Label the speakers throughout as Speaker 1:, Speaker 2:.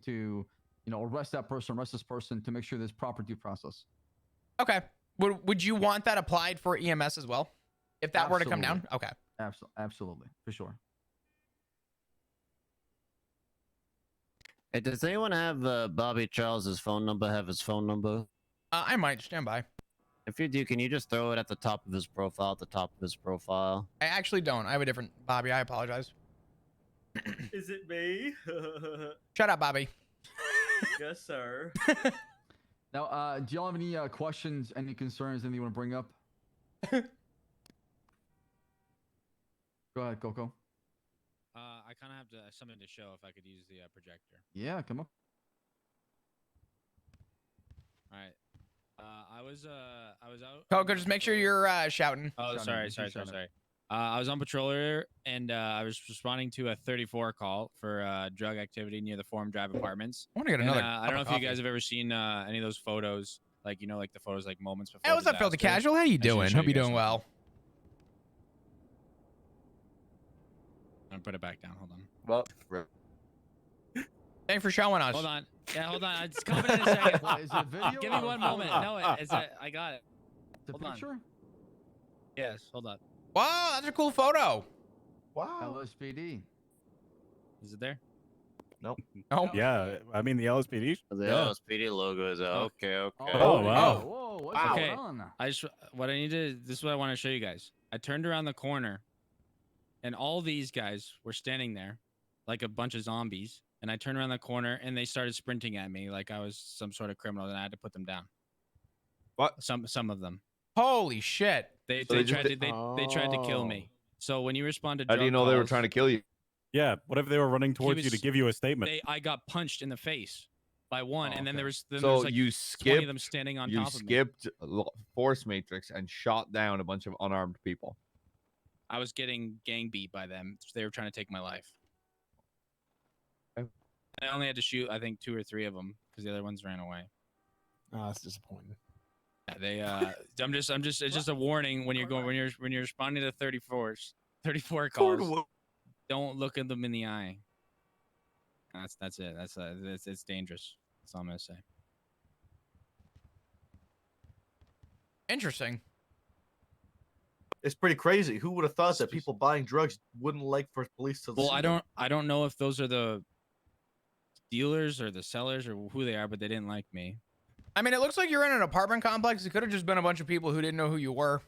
Speaker 1: to, you know, arrest that person, arrest this person to make sure there's proper due process.
Speaker 2: Okay. Would you want that applied for EMS as well? If that were to come down? Okay.
Speaker 1: Absolutely. For sure.
Speaker 3: Hey, does anyone have Bobby Charles's phone number? Have his phone number?
Speaker 2: I might. Stand by.
Speaker 3: If you do, can you just throw it at the top of his profile? At the top of his profile.
Speaker 2: I actually don't. I have a different Bobby. I apologize.
Speaker 4: Is it me?
Speaker 2: Shut up, Bobby.
Speaker 4: Yes, sir.
Speaker 1: Now, do y'all have any questions, any concerns, anything you want to bring up? Go ahead, Coco.
Speaker 5: I kind of have something to show if I could use the projector.
Speaker 1: Yeah, come up.
Speaker 5: All right. I was out.
Speaker 2: Coco, just make sure you're shouting.
Speaker 5: Oh, sorry. I was on patrol earlier, and I was responding to a 34 call for drug activity near the Forum Drive apartments.
Speaker 2: I want to get another.
Speaker 5: I don't know if you guys have ever seen any of those photos, like like the photos like moments before.
Speaker 2: Hey, what's up, Filthy Casual? How you doing? Hope you're doing well.
Speaker 5: I'm gonna put it back down. Hold on.
Speaker 6: Well,
Speaker 2: Thanks for showing us.
Speaker 5: Hold on. Yeah, hold on. It's coming in a second.
Speaker 1: What, is it a video?
Speaker 5: Give me one moment. No, I got it.
Speaker 1: The
Speaker 5: Hold on.
Speaker 1: picture?
Speaker 5: Yes, hold on.
Speaker 2: Wow, that's a cool photo.
Speaker 6: wow.
Speaker 1: LSPD.
Speaker 5: Is it there?
Speaker 6: Nope.
Speaker 2: Oh.
Speaker 7: Yeah, I mean the LSPD.
Speaker 3: The
Speaker 7: Yeah.
Speaker 3: LSPD logo is out. Okay, okay.
Speaker 7: Oh, wow.
Speaker 1: Whoa, what's
Speaker 5: Okay.
Speaker 1: going on?
Speaker 5: This is what I want to show you guys. I turned around the corner, and all these guys were standing there, like a bunch of zombies. And I turned around the corner, and they started sprinting at me like I was some sort of criminal, and I had to put them down.
Speaker 6: What?
Speaker 5: Some of them.
Speaker 2: Holy shit.
Speaker 5: They
Speaker 6: So they
Speaker 5: tried
Speaker 6: just
Speaker 5: to kill me. So when you respond to
Speaker 6: How do you know they were trying to kill you?
Speaker 7: Yeah, what if they were running towards you to
Speaker 5: was-
Speaker 7: give you a statement?
Speaker 5: I got punched in the face by one, and then
Speaker 1: okay.
Speaker 5: there was
Speaker 6: So
Speaker 5: like
Speaker 6: you
Speaker 5: 20
Speaker 6: skipped.
Speaker 5: of them standing on
Speaker 6: You
Speaker 5: top of me.
Speaker 6: skipped Force Matrix and shot down a bunch of unarmed people.
Speaker 5: I was getting gang beat by them. They were trying to take my life.
Speaker 6: Okay.
Speaker 5: I only had to shoot, I think, 2 or 3 of them because the other ones ran away.
Speaker 7: Oh, that's disappointing.
Speaker 5: Yeah, they. It's just a warning when you're responding to 34 calls. Don't look at them in the eye. That's it. It's dangerous. That's all I'm gonna say.
Speaker 2: Interesting.
Speaker 4: It's pretty crazy. Who would have thought that people buying drugs wouldn't like for police to?
Speaker 5: Well,
Speaker 4: see
Speaker 5: I
Speaker 4: them?
Speaker 5: don't know if those are the dealers or the sellers or who they are, but they didn't like me.
Speaker 2: I mean, it looks like you're in an apartment complex. It could have just been a bunch of people who didn't know who you were.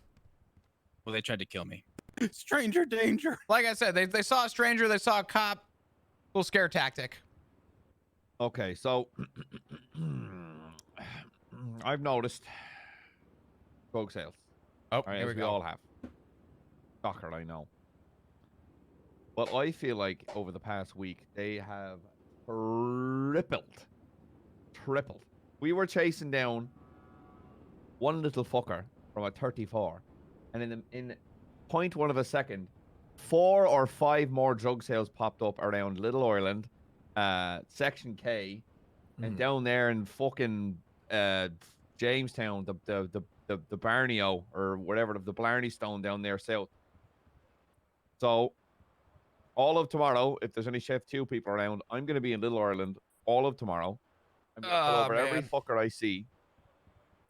Speaker 5: Well, they tried to kill me.
Speaker 7: Stranger danger.
Speaker 2: Like I said, they saw a stranger, they saw a cop. Little scare tactic.
Speaker 6: Okay, so I've noticed drug sales.
Speaker 2: Oh,
Speaker 6: Right,
Speaker 2: here we
Speaker 6: as we
Speaker 2: go.
Speaker 6: all have. Shocker, I know. But I feel like over the past week, they have tripled. We were chasing down one little fucker from a 34, and in 0.1 of a second, 4 or 5 more drug sales popped up around Little Ireland, Section K, and down there in fucking Jamestown, the Barneo or whatever, the Blarney Stone down there south. So all of tomorrow, if there's any Chef 2 people around, I'm going to be in Little Ireland all of tomorrow. I'm going to pull over every fucker I see.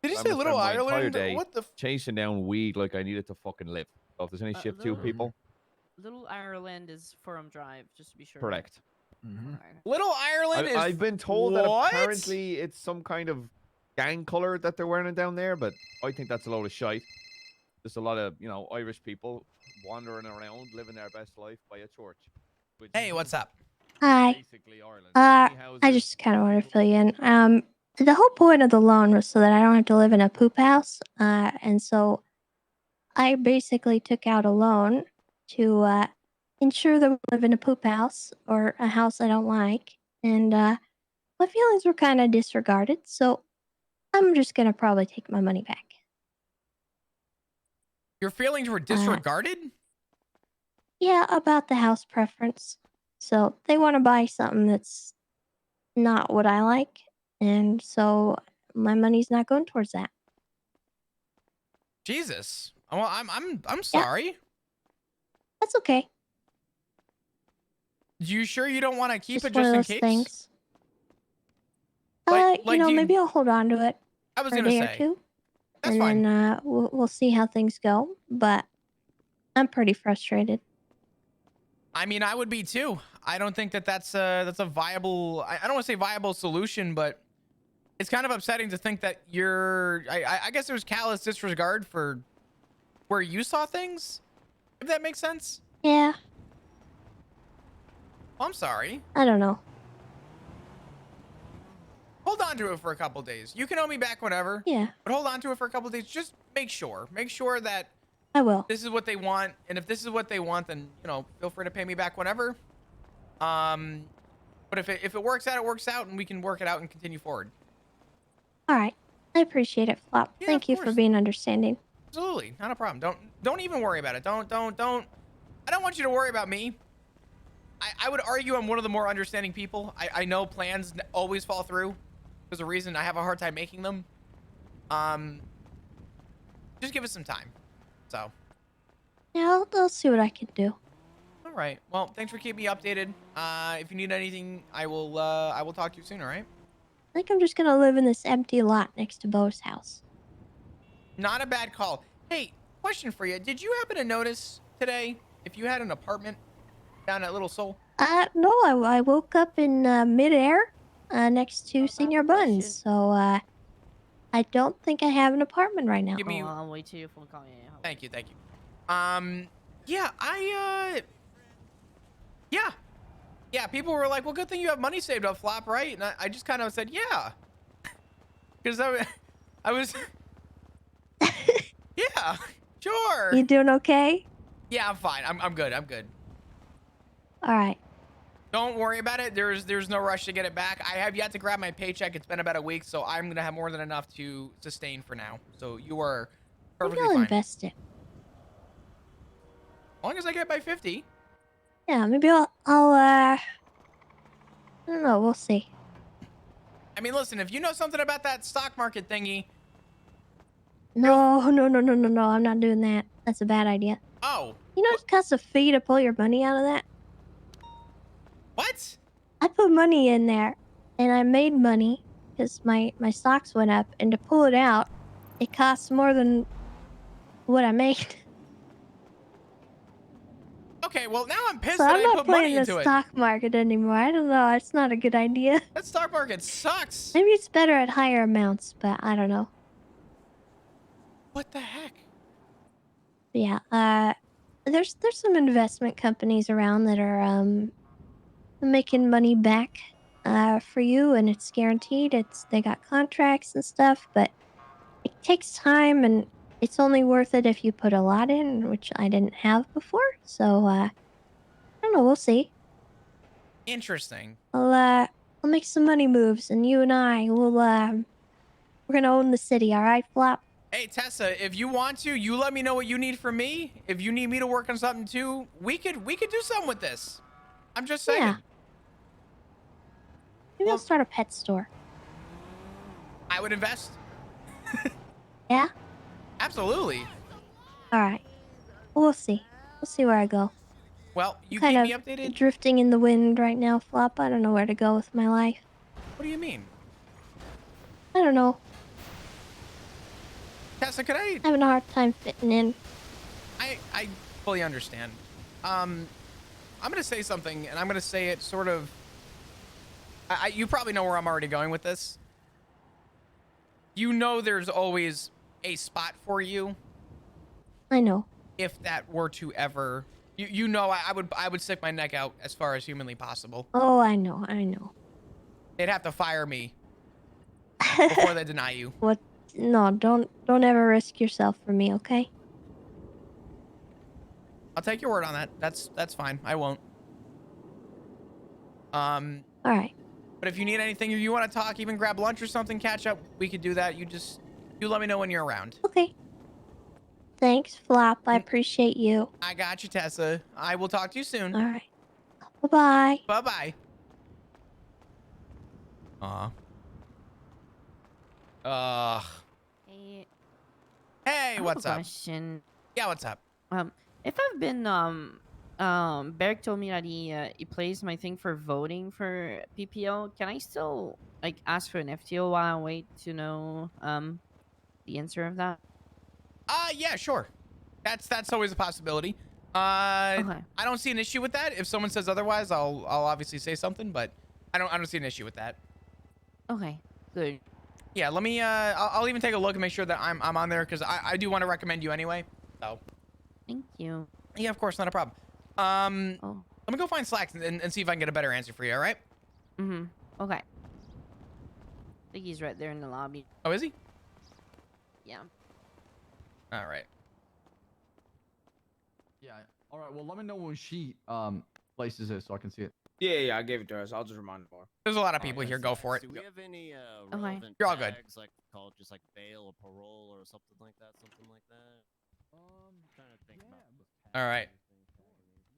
Speaker 2: Did you
Speaker 6: I'm
Speaker 2: say
Speaker 6: gonna
Speaker 2: Little
Speaker 6: spend my entire
Speaker 2: Ireland?
Speaker 6: day
Speaker 2: What the?
Speaker 6: chasing down weed like I needed to fucking live. So if there's any Shift 2 people,
Speaker 8: Little Ireland is Forum Drive, just to be sure.
Speaker 6: correct.
Speaker 8: Okay.
Speaker 2: Little Ireland is.
Speaker 6: I've been told
Speaker 2: what?
Speaker 6: that apparently it's some kind of gang color that they're wearing down there, but I think that's a load of shite. There's a lot of, Irish people wandering around, living their best life by a church. which
Speaker 2: Hey,
Speaker 6: is
Speaker 2: what's up?
Speaker 9: Hi.
Speaker 6: basically Ireland.
Speaker 9: I
Speaker 6: Tiny houses.
Speaker 9: just kind of want to fill you in. The whole point of the loan was so that I don't have to live in a poop house. And so I basically took out a loan to ensure that we live in a poop house or a house I don't like. And my feelings were kind of disregarded. So I'm just going to probably take my money back.
Speaker 2: Your feelings were disregarded?
Speaker 9: Yeah, about the house preference. So they want to buy something that's not what I like. And so my money's not going towards that.
Speaker 2: Jesus. Well, I'm sorry.
Speaker 9: That's okay.
Speaker 2: You sure you don't want to keep
Speaker 9: Just
Speaker 2: it
Speaker 9: one
Speaker 2: just
Speaker 9: of
Speaker 2: in
Speaker 9: those
Speaker 2: case?
Speaker 9: things.
Speaker 2: Like,
Speaker 9: maybe I'll hold on to it
Speaker 2: I was
Speaker 9: for a
Speaker 2: gonna
Speaker 9: day or
Speaker 2: say
Speaker 9: two,
Speaker 2: that's
Speaker 9: and
Speaker 2: fine.
Speaker 9: then we'll see how things go. But I'm pretty frustrated.
Speaker 2: I mean, I would be too. I don't think that's a viable. I don't want to say viable solution, but it's kind of upsetting to think that I guess there's callous disregard for where you saw things. If that makes sense.
Speaker 9: Yeah,
Speaker 2: Well, I'm sorry.
Speaker 9: I don't know.
Speaker 2: Hold on to it for a couple days. You can owe me back whenever.
Speaker 9: Yeah,
Speaker 2: But hold on to it for a couple days. Just make sure that
Speaker 9: I will.
Speaker 2: this is what they want, and if this is what they want, then feel free to pay me back whenever. But if it works out, it works out, and we can work it out and continue forward.
Speaker 9: All right, I appreciate it, Flop.
Speaker 2: Yeah,
Speaker 9: Thank
Speaker 2: of
Speaker 9: you for
Speaker 2: course.
Speaker 9: being understanding.
Speaker 2: Absolutely, not a problem. Don't even worry about it. Don't. I don't want you to worry about me. I would argue I'm one of the more understanding people. I know plans always fall through. There's a reason I have a hard time making them. Just give us some time. So.
Speaker 9: Yeah, I'll see what I can do.
Speaker 2: All right. Well, thanks for keeping me updated. If you need anything, I will talk to you soon. All right.
Speaker 9: I think I'm just gonna live in this empty lot next to Bo's house.
Speaker 2: Not a bad call. Hey, question for you. Did you happen to notice today if you had an apartment down at Little Soul?
Speaker 9: No, I woke up in midair next to Senior Buns, so I don't think I have an apartment right now.
Speaker 2: Give me.
Speaker 8: I'll wait till your phone call. Yeah.
Speaker 2: Thank you. Yeah, yeah. People were like, "Well, good thing you have money saved up, Flop, right?" And I just kind of said, "Yeah," because I was, yeah, sure.
Speaker 9: You doing okay?
Speaker 2: Yeah, I'm fine. I'm good. I'm good.
Speaker 9: All right.
Speaker 2: Don't worry about it. There's no rush to get it back. I have yet to grab my paycheck. It's been about a week, so I'm gonna have more than enough to sustain for now. So you are
Speaker 9: Maybe
Speaker 2: perfectly
Speaker 9: I'll
Speaker 2: fine.
Speaker 9: invest it.
Speaker 2: As long as I get by 50.
Speaker 9: Yeah, maybe I'll I don't know. We'll see.
Speaker 2: I mean, listen, if you know something about that stock market thingy.
Speaker 9: No. I'm not doing that. That's a bad idea.
Speaker 2: Oh,
Speaker 9: You know it costs a fee to pull your money out of that?
Speaker 2: what?
Speaker 9: I put money in there, and I made money because my stocks went up, and to pull it out, it costs more than what I made.
Speaker 2: Okay, well, now I'm pissed
Speaker 9: So
Speaker 2: that
Speaker 9: I'm
Speaker 2: I
Speaker 9: not
Speaker 2: put money
Speaker 9: playing the
Speaker 2: into it.
Speaker 9: stock market anymore. I don't know. It's not a good idea.
Speaker 2: That stock market sucks.
Speaker 9: Maybe it's better at higher amounts, but I don't know.
Speaker 2: What the heck?
Speaker 9: But yeah, there's some investment companies around that are making money back for you, and it's guaranteed. They got contracts and stuff, but it takes time, and it's only worth it if you put a lot in, which I didn't have before. So I don't know. We'll see.
Speaker 2: Interesting.
Speaker 9: I'll make some money moves, and you and I will we're gonna own the city. All right, Flop.
Speaker 2: Hey, Tessa, if you want to, you let me know what you need from me. If you need me to work on something too, we could do something with this. I'm just saying.
Speaker 9: Yeah. Maybe
Speaker 2: Well-
Speaker 9: I'll start a pet store.
Speaker 2: I would invest.
Speaker 9: Yeah.
Speaker 2: Absolutely.
Speaker 9: All right. We'll see. We'll see where I go.
Speaker 2: Well, you
Speaker 9: Kind
Speaker 2: keep
Speaker 9: of
Speaker 2: me updated.
Speaker 9: drifting in the wind right now, Flop. I don't know where to go with my life.
Speaker 2: What do you mean?
Speaker 9: I don't know.
Speaker 2: Tessa, could I
Speaker 9: Having a hard time fitting in.
Speaker 2: I fully understand. I'm gonna say something, and I'm gonna say it sort of. You probably know where I'm already going with this. You know, there's always a spot for you
Speaker 9: I know.
Speaker 2: if that were to ever. You know, I would stick my neck out as far as humanly possible.
Speaker 9: Oh, I know.
Speaker 2: They'd have to fire me before they deny you.
Speaker 9: What? No, don't ever risk yourself for me, okay?
Speaker 2: I'll take your word on that. That's fine. I won't.
Speaker 9: All right.
Speaker 2: But if you need anything or you want to talk, even grab lunch or something, catch up, we could do that. You let me know when you're around.
Speaker 9: Okay. Thanks, Flop. I appreciate you.
Speaker 2: I got you, Tessa. I will talk to you soon.
Speaker 9: All right. Bye-bye.
Speaker 2: Bye-bye.
Speaker 8: Hey,
Speaker 2: Hey,
Speaker 8: I
Speaker 2: what's
Speaker 8: have a
Speaker 2: up?
Speaker 8: question.
Speaker 2: Yeah, what's up?
Speaker 8: If I've been Beric told me that he plays my thing for voting for PPO. Can I still like ask for an FTO while I wait to know the answer of that?
Speaker 2: Yeah, sure. That's always a possibility.
Speaker 8: Okay.
Speaker 2: I don't see an issue with that. If someone says otherwise, I'll obviously say something, but I don't see an issue with that.
Speaker 8: Okay. Good.
Speaker 2: Yeah, let me I'll even take a look and make sure that I'm on there because I do want to recommend you anyway. So
Speaker 8: Thank you.
Speaker 2: yeah, of course, not a problem.
Speaker 8: Oh.
Speaker 2: Let me go find Slacks and see if I can get a better answer for you, all right?
Speaker 8: Okay. I think he's right there in the lobby.
Speaker 2: Oh, is he?
Speaker 8: Yeah.
Speaker 2: All right.
Speaker 1: Yeah. All right. Well, let me know when she places it so I can see it.
Speaker 10: Yeah, I gave it to us. I'll just remind her more.
Speaker 2: There's a lot of people here. Go for it.
Speaker 3: Do we have any
Speaker 8: Okay.
Speaker 3: relevant
Speaker 2: You're all good.
Speaker 3: tags, like called just like bail or parole or something like that? Something like that. Trying to think about this tag
Speaker 2: All right.
Speaker 3: thing.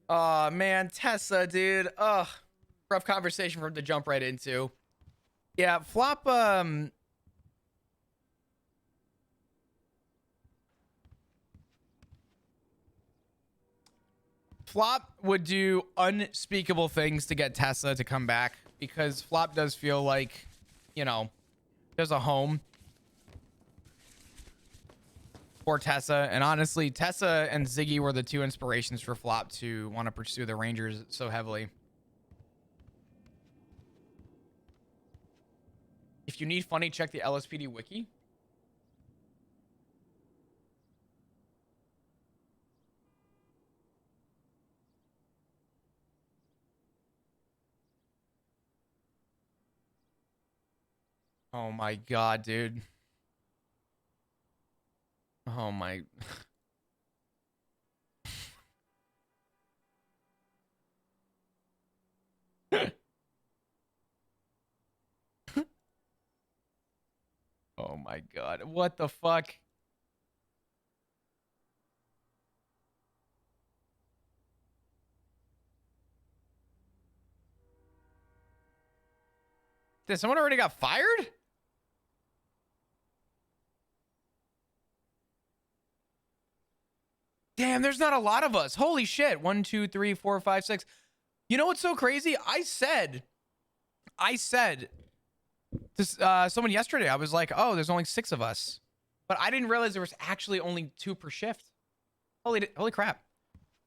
Speaker 2: Oh man, Tessa, dude. Ugh. Rough conversation for him to jump right into. Yeah, Flop, Flop would do unspeakable things to get Tessa to come back because Flop does feel like, you know, there's a home for Tessa. And honestly, Tessa and Ziggy were the two inspirations for Flop to want to pursue the Rangers so heavily. If you need funny, check the LSPD wiki. Oh my god, dude. Oh my. Oh my god. What the fuck? Did someone already got fired? Damn, there's not a lot of us. Holy shit. 1, 2, 3, 4, 5, 6. You know what's so crazy? I said to someone yesterday, I was like, oh, there's only 6 of us. But I didn't realize there was actually only 2 per shift. Holy crap.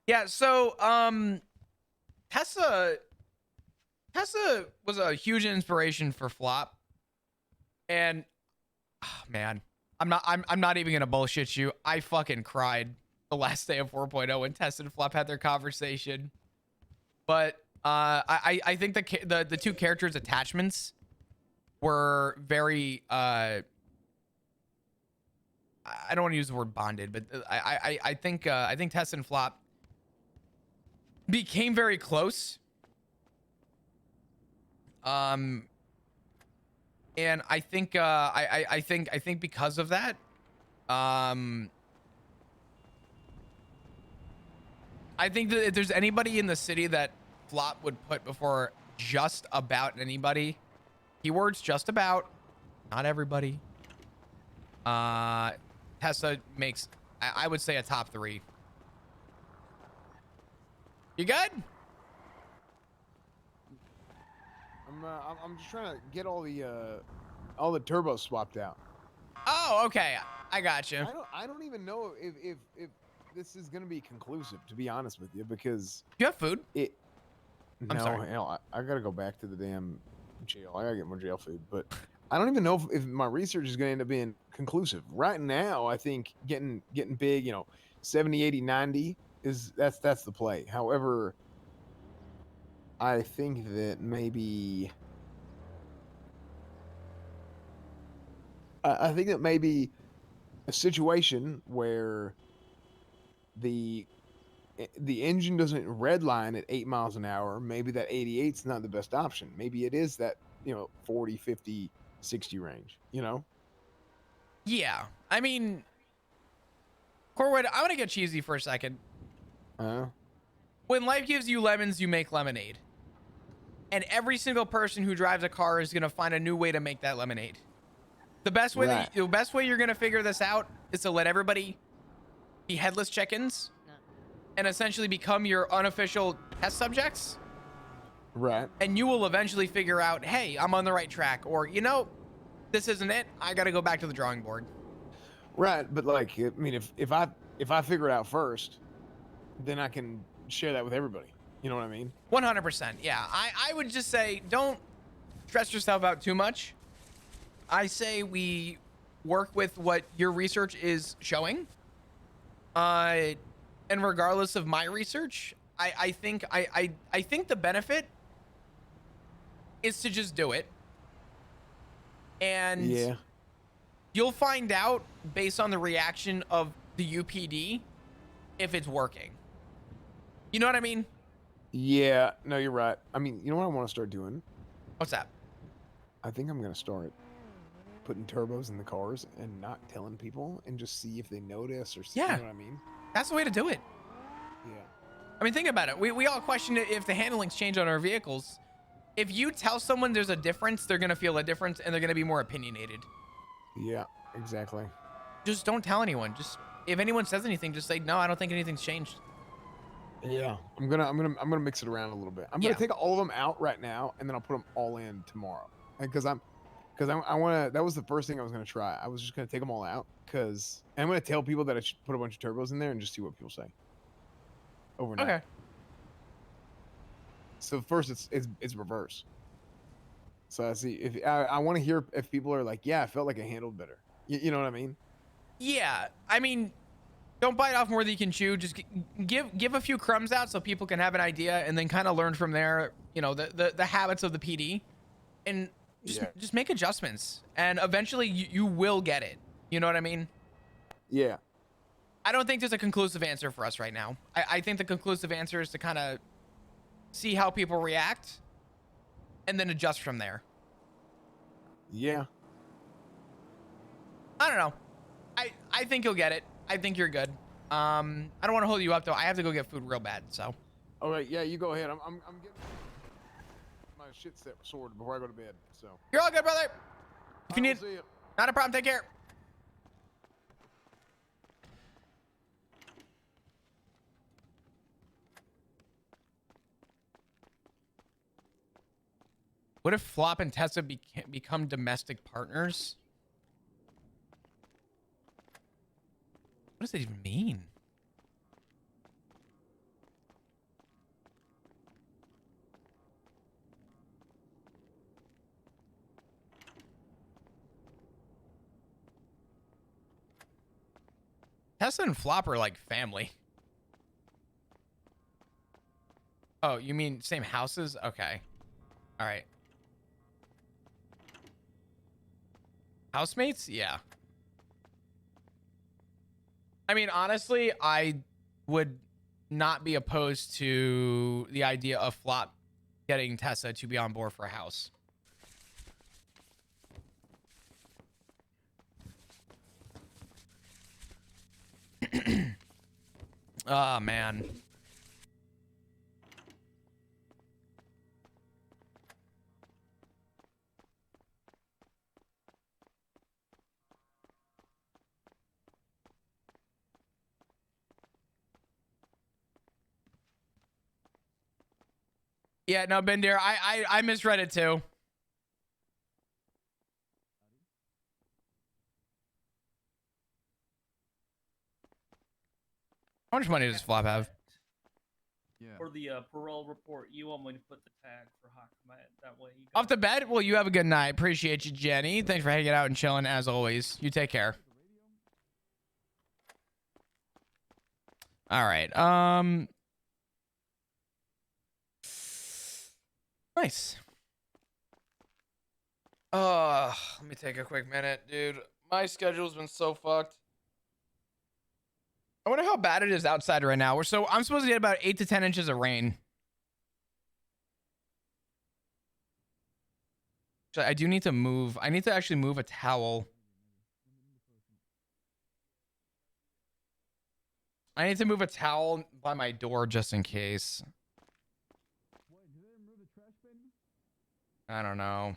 Speaker 2: Yeah, so Tessa was a huge inspiration for Flop. And oh, man, I'm not even gonna bullshit you. I fucking cried the last day of 4.0 when Tessa and Flop had their conversation. But I think the two characters' attachments were very I don't want to use the word bonded, but I think Tessa and Flop became very close. And I think I think because of that, I think that if there's anybody in the city that Flop would put before just about anybody, keywords just about, not everybody, Tessa makes, I would say, a top 3. You good?
Speaker 11: I'm just trying to get all the turbos swapped out.
Speaker 2: Oh, okay. I got you.
Speaker 11: I don't even know if this is gonna be conclusive, to be honest with you, because
Speaker 2: you have food.
Speaker 11: No,
Speaker 2: sorry.
Speaker 11: hell, I gotta go back to the damn jail. I gotta get more jail food, but I don't even know if my research is gonna end up being conclusive. Right now, I think getting big, 70, 80, 90 that's the play. However, I think that maybe a situation where the engine doesn't redline at 8 miles an hour, maybe that 88 is not the best option. Maybe it is that 40, 50, 60 range.
Speaker 2: Yeah, I mean, Corwood, I want to get cheesy for a second. When life gives you lemons, you make lemonade. And every single person who drives a car is going to find a new way to make that lemonade. The best way the best way you're going to figure this out is to let everybody be headless chickens and essentially become your unofficial test subjects.
Speaker 11: Right.
Speaker 2: And you will eventually figure out, hey, I'm on the right track, or, you know, this isn't it. I got to go back to the drawing board.
Speaker 11: Right, but like, I mean, if I figure it out first, then I can share that with everybody. You know what I mean?
Speaker 2: 100%. Yeah. I would just say, don't stress yourself out too much. I say we work with what your research is showing. And regardless of my research, I think the benefit is to just do it. And
Speaker 11: Yeah.
Speaker 2: you'll find out based on the reaction of the UPD if it's working. You know what I mean?
Speaker 11: Yeah. No, you're right. I mean, you know what I want to start doing?
Speaker 2: What's that?
Speaker 11: I think I'm gonna start putting turbos in the cars and not telling people, and just see if they notice or see.
Speaker 2: Yeah.
Speaker 11: You know what I mean?
Speaker 2: That's the way to do it.
Speaker 11: Yeah.
Speaker 2: I mean, think about it. We all question if the handlings change on our vehicles. If you tell someone there's a difference, they're going to feel a difference and they're going to be more opinionated.
Speaker 11: Yeah. Exactly.
Speaker 2: Just don't tell anyone. Just if anyone says anything, just say, no, I don't think anything's changed.
Speaker 11: Yeah. I'm gonna mix it around a little bit. I'm gonna take all of them out right now, and then I'll put them all in tomorrow. Because I want to. That was the first thing I was gonna try. I was just gonna take them all out because I'm gonna tell people that I should put a bunch of turbos in there and just see what people say. Overnight.
Speaker 2: Okay.
Speaker 11: So first it's reverse. So I see if I want to hear if people are like, yeah, I felt like I handled better. You know what I mean?
Speaker 2: Yeah. I mean, don't bite off more than you can chew. Just give a few crumbs out so people can have an idea and then kind of learn from there, you know, the habits of the PD and just make adjustments. And eventually you will get it. You know what I mean?
Speaker 11: Yeah.
Speaker 2: I don't think there's a conclusive answer for us right now. I think the conclusive answer is to kind of see how people react and then adjust from there.
Speaker 11: Yeah.
Speaker 2: I don't know. I think you'll get it. I think you're good. I don't want to hold you up though. I have to go get food real bad, so.
Speaker 11: All right, yeah, you go ahead. I'm getting my shit set sorted before I go to bed. So.
Speaker 2: You're all good, brother. If you need,
Speaker 11: See ya.
Speaker 2: not a problem. Take care. What if Flop and Tessa become domestic partners? What does that even mean? Tessa and Flop are like family. Oh, you mean same houses? Okay. All right. Housemates? Yeah. I mean, honestly, I would not be opposed to the idea of Flop getting Tessa to be on board for a house. Oh, man. Yeah, no, Bender, I misread it too. How much money does Flop have?
Speaker 1: Yeah.
Speaker 12: For the parole report, you want me to put the tag for Hakamat. That way you
Speaker 2: Off the bed? Well, you have a good night. Appreciate you, Jenny. Thanks for hanging out and chilling as always. You take care. All right. Nice. Let me take a quick minute, dude. My schedule's been so fucked. I wonder how bad it is outside right now. I'm supposed to get about 8 to 10 inches of rain. So I do need to move. I need to actually move a towel. I need to move a towel by my door just in case. I don't know.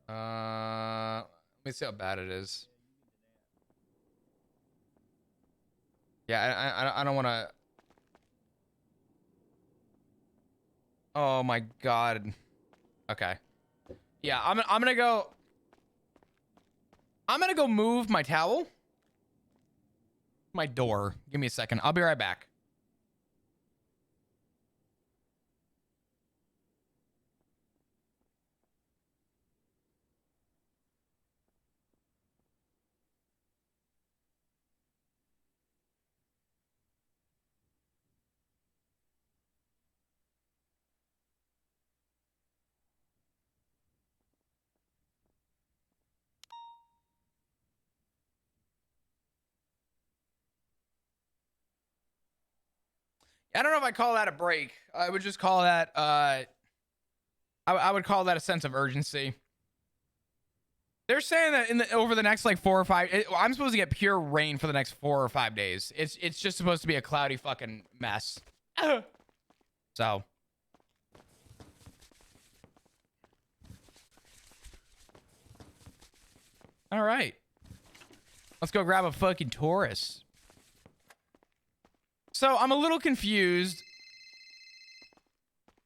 Speaker 2: Let me see how bad it is. Yeah, I don't want to. Oh my god. Okay. Yeah, I'm gonna go. I'm gonna go move my towel. My door. Give me a second. I'll be right back. I don't know if I call that a break. I would just call that I would call that a sense of urgency. They're saying that over the next like 4 or 5 I'm supposed to get pure rain for the next 4 or 5 days. It's just supposed to be a cloudy fucking mess. So all right. Let's go grab a fucking Taurus. So I'm a little confused.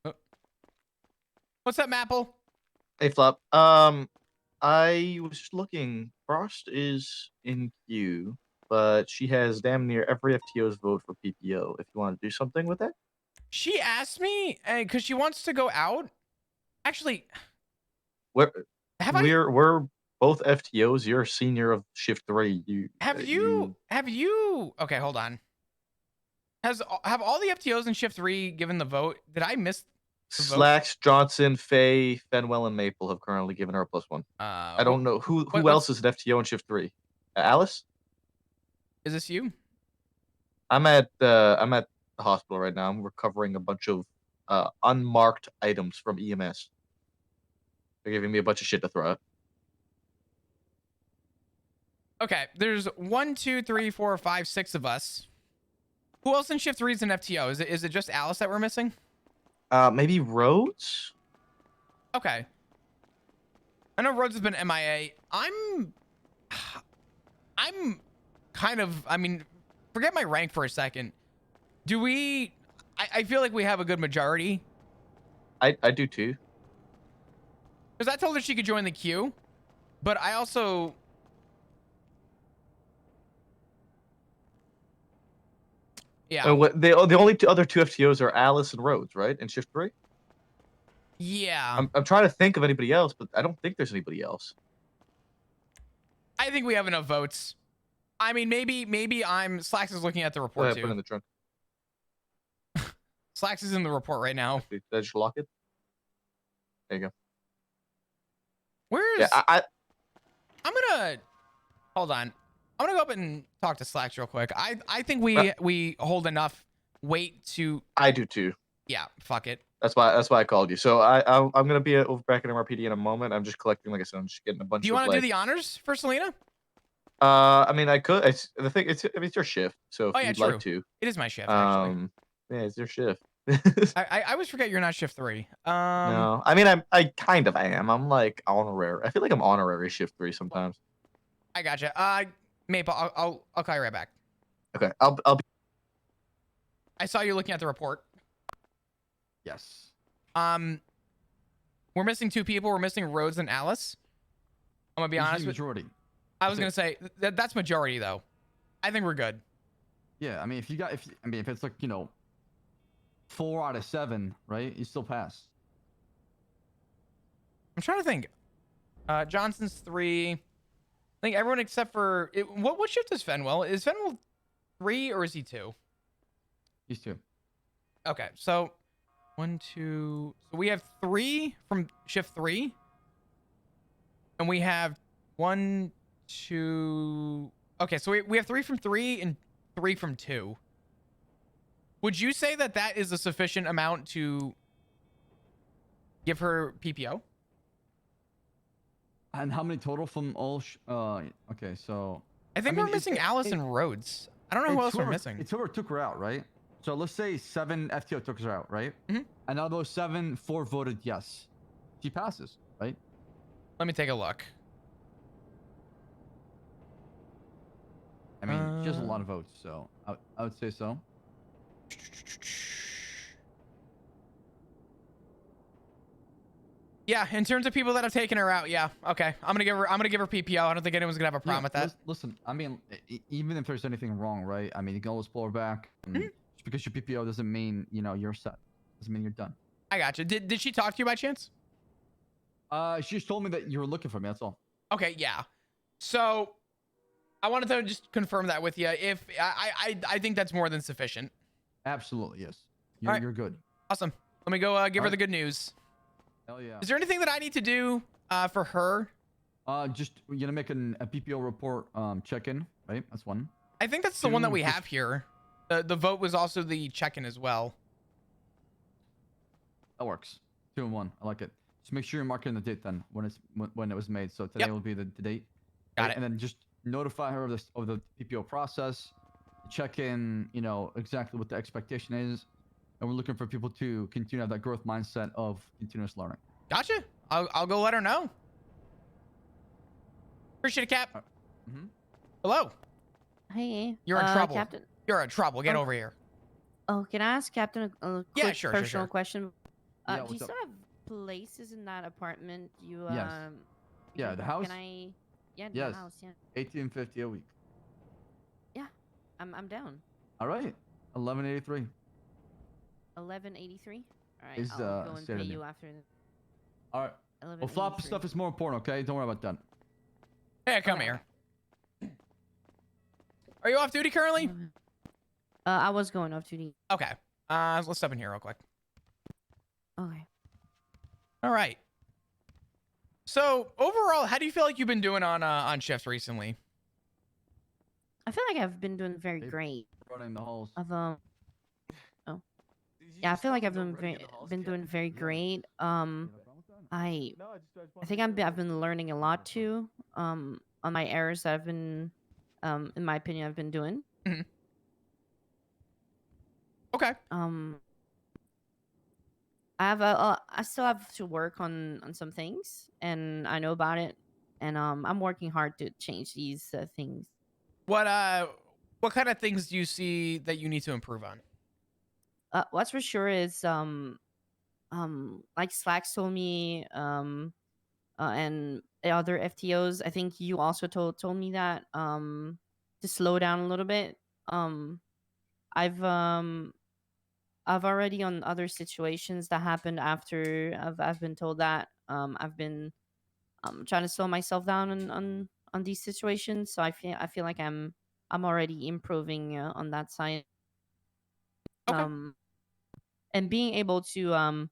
Speaker 2: Oh. What's up, Maple?
Speaker 4: Hey, Flop. I was just looking. Frost is in queue, but she has damn near every FTO's vote for PPO. If you want to do something with that,
Speaker 2: She asked me because she wants to go out. Actually,
Speaker 4: we're
Speaker 2: have
Speaker 4: we're both FTOs. You're a senior of Shift 3.
Speaker 2: have you okay, hold on. Have all the FTOs in Shift 3 given the vote? Did I miss the vote?
Speaker 4: Slacks, Johnson, Faye, Fenwell, and Maple have currently given her a +1. I don't know who else is an FTO in Shift 3. Alice?
Speaker 2: Is this you?
Speaker 4: I'm at the hospital right now. I'm recovering a bunch of unmarked items from EMS. They're giving me a bunch of shit to throw out.
Speaker 2: Okay, there's 1, 2, 3, 4, 5, 6 of us. Who else in Shift 3 is an FTO? Is it just Alice that we're missing?
Speaker 4: Maybe Rhodes?
Speaker 2: Okay. I know Rhodes has been MIA. I'm kind of, I mean, forget my rank for a second. Do we, I feel like we have a good majority.
Speaker 4: I do too.
Speaker 2: Because I told her she could join the queue, but I also... Yeah.
Speaker 4: The only other two FTOs are Alice and Rhodes, right? In Shift 3?
Speaker 2: Yeah.
Speaker 4: I'm trying to think of anybody else, but I don't think there's anybody else.
Speaker 2: I think we have enough votes. I mean, maybe Slacks is looking at the report
Speaker 4: Go ahead,
Speaker 2: too.
Speaker 4: put it in the trunk.
Speaker 2: Slacks is in the report right now.
Speaker 4: Did I just lock it? There you go.
Speaker 2: Where's...
Speaker 4: Yeah,
Speaker 2: I'm gonna... Hold on. I'm gonna go up and talk to Slacks real quick. I think we hold enough weight to...
Speaker 4: I do too.
Speaker 2: Yeah, fuck it.
Speaker 4: That's why I called you. So I'm gonna be over back in MRPD in a moment. I'm just collecting, like I said, I'm just getting a bunch.
Speaker 2: Do you
Speaker 4: want to
Speaker 2: do the honors for Selena?
Speaker 4: I mean, I could. The thing, it's your shift. So if you'd like to,
Speaker 2: it is my shift. Actually,
Speaker 4: yeah, it's your shift.
Speaker 2: I always forget you're not Shift 3.
Speaker 4: No, I mean, I kind of am. I'm like honorary. I feel like I'm honorary Shift 3 sometimes.
Speaker 2: I gotcha. Maple, I'll call you right back.
Speaker 4: Okay, I'll be.
Speaker 2: I saw you looking at the report.
Speaker 1: Yes.
Speaker 2: We're missing 2 people. We're missing Rhodes and Alice. I'm gonna be honest with you.
Speaker 1: Majority.
Speaker 2: I was gonna say that's majority though. I think we're good.
Speaker 1: Yeah, I mean, if it's like 4 out of 7, right? You still pass.
Speaker 2: I'm trying to think. Johnson's 3. I think everyone except for what shift is Fenwell? Is Fenwell 3 or is he 2?
Speaker 1: He's 2.
Speaker 2: Okay, so 1, 2. So we have 3 from Shift 3, and we have 1, 2. Okay, so we have 3 from 3 and 3 from 2. Would you say that is a sufficient amount to give her PPO?
Speaker 1: And how many total from all? Okay, so
Speaker 2: I think we're missing Alice and Rhodes. I don't know who else we're missing.
Speaker 1: It's whoever took her out, right? So let's say 7 FTO took her out, right?
Speaker 2: Mm-hmm.
Speaker 1: And out of those 7, 4 voted yes. She passes, right?
Speaker 2: Let me take a look.
Speaker 1: I mean, she has a lot of votes, so I would say so.
Speaker 2: Yeah, in terms of people that have taken her out, yeah. Okay, I'm gonna give her PPO. I don't think anyone's gonna have a problem with that.
Speaker 1: Listen, I mean, even if there's anything wrong, right? I mean, you can always pull her back. Just because your PPO doesn't mean you're set. Doesn't mean you're done.
Speaker 2: I got you. Did she talk to you by chance?
Speaker 1: She just told me that you were looking for me. That's all.
Speaker 2: Okay, yeah. So I wanted to just confirm that with you. If I think that's more than sufficient.
Speaker 1: Absolutely, yes.
Speaker 2: All right.
Speaker 1: You're good.
Speaker 2: Awesome. Let me go give her the good news.
Speaker 1: Hell yeah.
Speaker 2: Is there anything that I need to do for her?
Speaker 1: Just you're gonna make a PPO report check-in, right? That's one.
Speaker 2: I think that's the one that we have here. The vote was also the check-in as well.
Speaker 1: That works. 2 and 1. I like it. Just make sure you're marking the date then when it was made. So today will be the date.
Speaker 2: Got it.
Speaker 1: And then just notify her of the PPO process. Check in, exactly what the expectation is. And we're looking for people to continue to have that growth mindset of continuous learning.
Speaker 2: Gotcha. I'll go let her know. Appreciate it, Cap. Hello.
Speaker 8: Hey.
Speaker 2: You're in trouble.
Speaker 8: Captain.
Speaker 2: You're in trouble. Get over here.
Speaker 8: Oh, can I ask Captain a
Speaker 2: Yeah,
Speaker 8: quick
Speaker 2: sure,
Speaker 8: personal
Speaker 2: sure.
Speaker 8: question?
Speaker 1: Yeah,
Speaker 8: Do you
Speaker 1: what's up?
Speaker 8: still have places in that apartment? You
Speaker 1: Yes. Yeah, the house?
Speaker 8: Can I? Yeah, the
Speaker 1: Yes.
Speaker 8: house. Yeah.
Speaker 1: 1850 a week.
Speaker 8: Yeah, I'm down.
Speaker 1: All right. 1183.
Speaker 8: 1183. All right,
Speaker 1: Is,
Speaker 8: I'll go and pay
Speaker 1: Saturday.
Speaker 8: you after.
Speaker 1: All right. Well, flop
Speaker 8: 1183.
Speaker 1: stuff is more important, okay? Don't worry about that.
Speaker 2: Hey, come here. Are you off duty currently?
Speaker 8: I was going off duty.
Speaker 2: Okay. Let's step in here real quick.
Speaker 8: Okay.
Speaker 2: All right. So overall, how do you feel like you've been doing on shifts recently?
Speaker 8: I feel like I've been doing very great.
Speaker 1: Running the halls.
Speaker 8: Oh. Yeah, I feel like I've been doing very great. I think I've been learning a lot too. On my errors that I've been, in my opinion, I've been doing.
Speaker 2: Okay.
Speaker 8: I still have to work on some things, and I know about it, and I'm working hard to change these things.
Speaker 2: What kind of things do you see that you need to improve on?
Speaker 8: What's for sure is like Slacks told me, and other FTOs. I think you also told me that to slow down a little bit. I've already on other situations that happened after I've been told that. I've been trying to slow myself down on these situations, so I feel like I'm already improving on that side.
Speaker 2: Okay.
Speaker 8: And being able to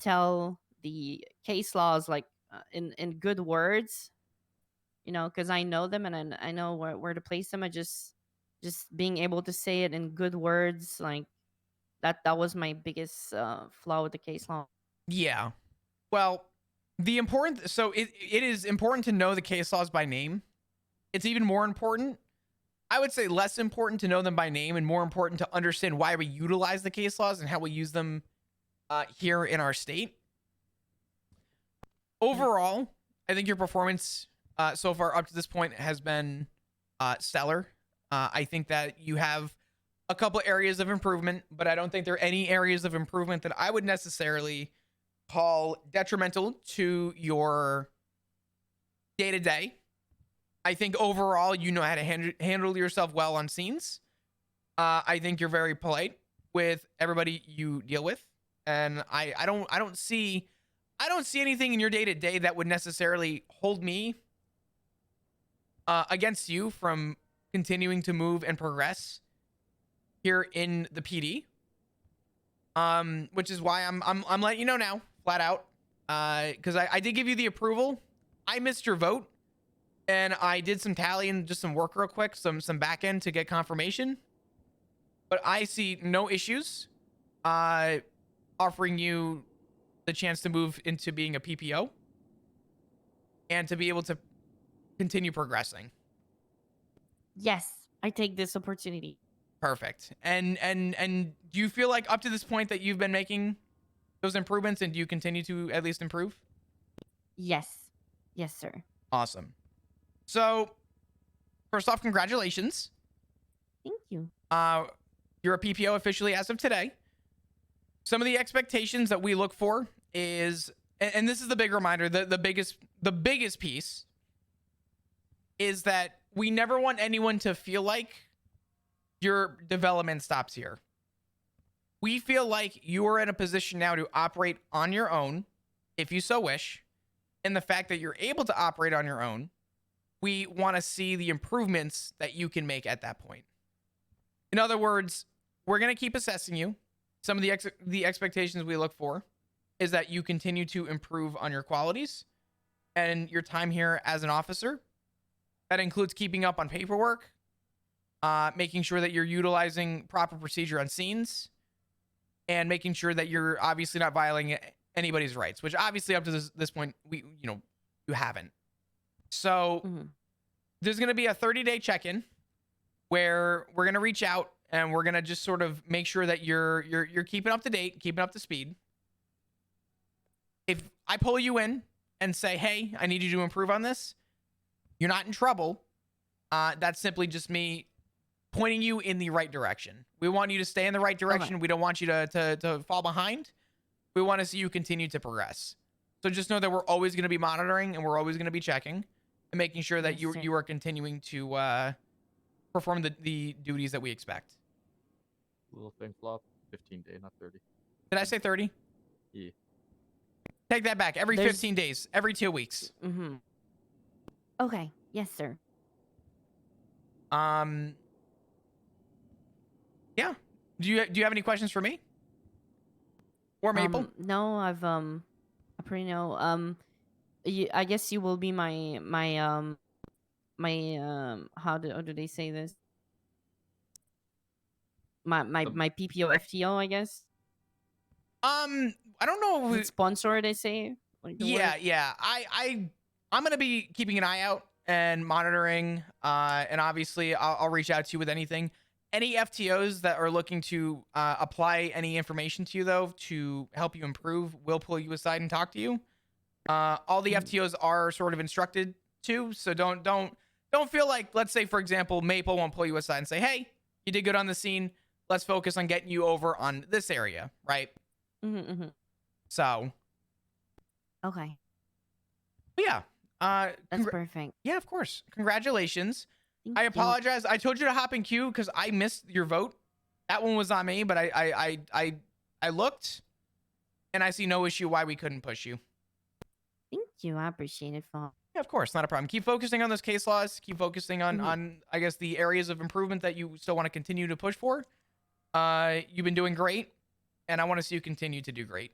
Speaker 8: tell the case laws like in good words, because I know them and I know where to place them. I just being able to say it in good words, like that was my biggest flaw with the case law.
Speaker 2: Yeah. Well, it is important to know the case laws by name. It's even more important. I would say less important to know them by name and more important to understand why we utilize the case laws and how we use them here in our state. Overall, I think your performance so far up to this point has been stellar. I think that you have a couple areas of improvement, but I don't think there are any areas of improvement that I would necessarily call detrimental to your day-to-day. I think overall you know how to handle yourself well on scenes. I think you're very polite with everybody you deal with, and I don't see anything in your day-to-day that would necessarily hold me against you from continuing to move and progress here in the PD. Which is why I'm letting you know now, flat out, because I did give you the approval. I missed your vote, and I did some tally and just some work real quick, some back end to get confirmation. But I see no issues offering you the chance to move into being a PPO and to be able to continue progressing.
Speaker 8: Yes, I take this opportunity.
Speaker 2: Perfect. And do you feel like up to this point that you've been making those improvements, and do you continue to at least improve?
Speaker 8: Yes, sir.
Speaker 2: Awesome. So first off, congratulations.
Speaker 8: Thank you.
Speaker 2: You're a PPO officially as of today. Some of the expectations that we look for is, and this is the big reminder, the biggest piece is that we never want anyone to feel like your development stops here. We feel like you are in a position now to operate on your own, if you so wish. And the fact that you're able to operate on your own, we want to see the improvements that you can make at that point. In other words, we're going to keep assessing you. Some of the expectations we look for is that you continue to improve on your qualities and your time here as an officer. That includes keeping up on paperwork, making sure that you're utilizing proper procedure on scenes, and making sure that you're obviously not violating anybody's rights, which obviously up to this point, you haven't. So there's going to be a 30-day check-in where we're going to reach out and we're going to just sort of make sure that you're keeping up to date, keeping up to speed. If I pull you in and say, hey, I need you to improve on this, you're not in trouble. That's simply just me pointing you in the right direction. We want you to stay in the right direction. We don't want you to fall behind. We want to see you continue to progress. So just know that we're always going to be monitoring and we're always going to be checking and making sure that you are continuing to perform the duties that we expect.
Speaker 4: Little thing flop, 15-day, not 30.
Speaker 2: Did I say 30?
Speaker 4: Yeah.
Speaker 2: Take that back. Every 15 days, every 2 weeks.
Speaker 8: Mm-hmm. Okay. Yes, sir.
Speaker 2: Yeah. Do you have any questions for me? Or Maple?
Speaker 8: No, I pretty know. I guess you will be my how do they say this? My PPO FTO, I guess.
Speaker 2: I don't know.
Speaker 8: Sponsor, they say. Like
Speaker 2: Yeah. I'm gonna be keeping an eye out and monitoring. And obviously, I'll reach out to you with anything. Any FTOs that are looking to apply any information to you, though, to help you improve, we'll pull you aside and talk to you. All the FTOs are sort of instructed to, so don't feel like, let's say, for example, Maple won't pull you aside and say, hey, you did good on the scene. Let's focus on getting you over on this area, right?
Speaker 8: Mm-hmm.
Speaker 2: So.
Speaker 8: Okay.
Speaker 2: Yeah.
Speaker 8: That's perfect.
Speaker 2: Yeah, of course. Congratulations.
Speaker 8: Thank
Speaker 2: I
Speaker 8: you.
Speaker 2: apologize. I told you to hop in queue because I missed your vote. That one was on me, but I looked and I see no issue why we couldn't push you.
Speaker 8: Thank you. I appreciate it, Fog.
Speaker 2: Yeah, of course, not a problem. Keep focusing on those case laws. Keep focusing on I guess the areas of improvement that you still want to continue to push for. You've been doing great, and I want to see you continue to do great.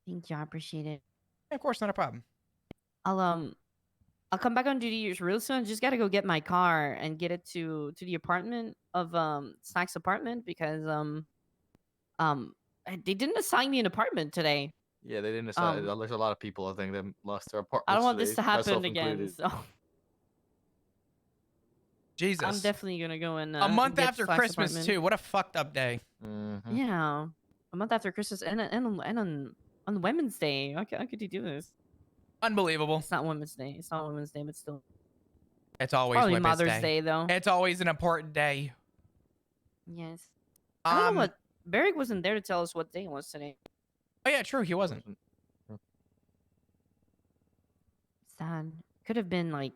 Speaker 8: Thank you. I appreciate it.
Speaker 2: Yeah, of course, not a problem.
Speaker 8: I'll come back on duty real soon. Just gotta go get my car and get it to the apartment of Snack's apartment because they didn't assign me an apartment today.
Speaker 4: Yeah, they didn't decide. There's a lot of people, I think, that lost their apartments.
Speaker 8: I don't want this
Speaker 4: today,
Speaker 8: to happen
Speaker 4: myself
Speaker 8: again.
Speaker 4: included.
Speaker 8: So
Speaker 2: Jesus.
Speaker 8: I'm definitely gonna go and
Speaker 2: a month
Speaker 8: get
Speaker 2: after
Speaker 8: Snack's
Speaker 2: Christmas
Speaker 8: apartment.
Speaker 2: too. What a fucked up day.
Speaker 4: Mm-hmm.
Speaker 8: Yeah, a month after Christmas and on Women's Day. How could you do this?
Speaker 2: Unbelievable.
Speaker 8: It's not Women's Day. It's not Women's Day, but still.
Speaker 2: It's always
Speaker 8: Probably
Speaker 2: Women's
Speaker 8: Mother's Day, though.
Speaker 2: It's always an important day.
Speaker 8: Yes. I don't know what. Barrick wasn't there to tell us what day it was today.
Speaker 2: Oh yeah, true. He wasn't.
Speaker 8: Sad. Could have been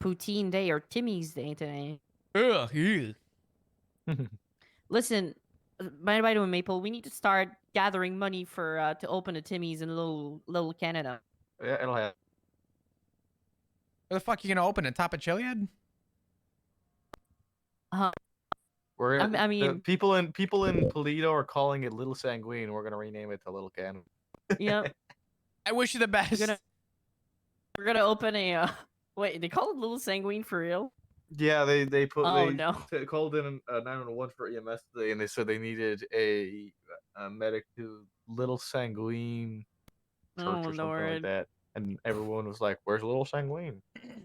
Speaker 8: Poutine Day or Timmy's Day today.
Speaker 2: Ugh. Ew.
Speaker 8: Listen, by the way, Maple, we need to start gathering money for to open a Timmy's in little Canada.
Speaker 4: Yeah, it'll happen.
Speaker 2: Where the fuck are you gonna open it? Top of Chiliad?
Speaker 4: I mean,
Speaker 8: mean,
Speaker 4: people in Toledo are calling it Little Sanguine. We're gonna rename it to Little Canada.
Speaker 8: Yep.
Speaker 2: I wish you the best.
Speaker 8: We're gonna open a. Wait, they call it Little Sanguine for real?
Speaker 4: Yeah, they called in 911 for EMS today, and they said they needed a medic to Little Sanguine Church or something like that. And everyone was like, "Where's Little Sanguine?"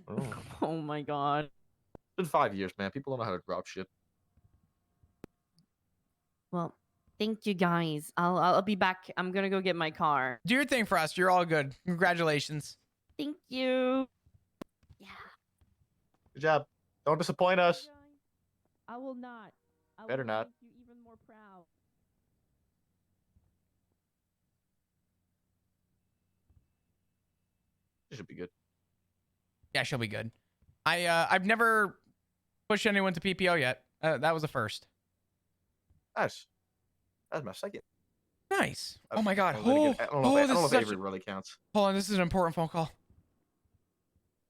Speaker 4: Oh.
Speaker 8: Oh my god.
Speaker 4: It's been 5 years, man. People don't know how to drop shit.
Speaker 8: Well, thank you guys. I'll be back. I'm gonna go get my car.
Speaker 2: Do your thing for us. You're all good. Congratulations.
Speaker 8: Thank you. Yeah.
Speaker 4: Good job. Don't disappoint us.
Speaker 8: I will not. I
Speaker 4: Better
Speaker 8: will
Speaker 4: not.
Speaker 8: make you even more proud.
Speaker 4: It should be good.
Speaker 2: Yeah, she'll be good. I've never pushed anyone to PPO yet. That was the first.
Speaker 4: Nice. That's my second.
Speaker 2: Nice. Oh my God.
Speaker 4: I don't know if,
Speaker 2: This is such
Speaker 4: Avery really counts.
Speaker 2: Hold on, this is an important phone call.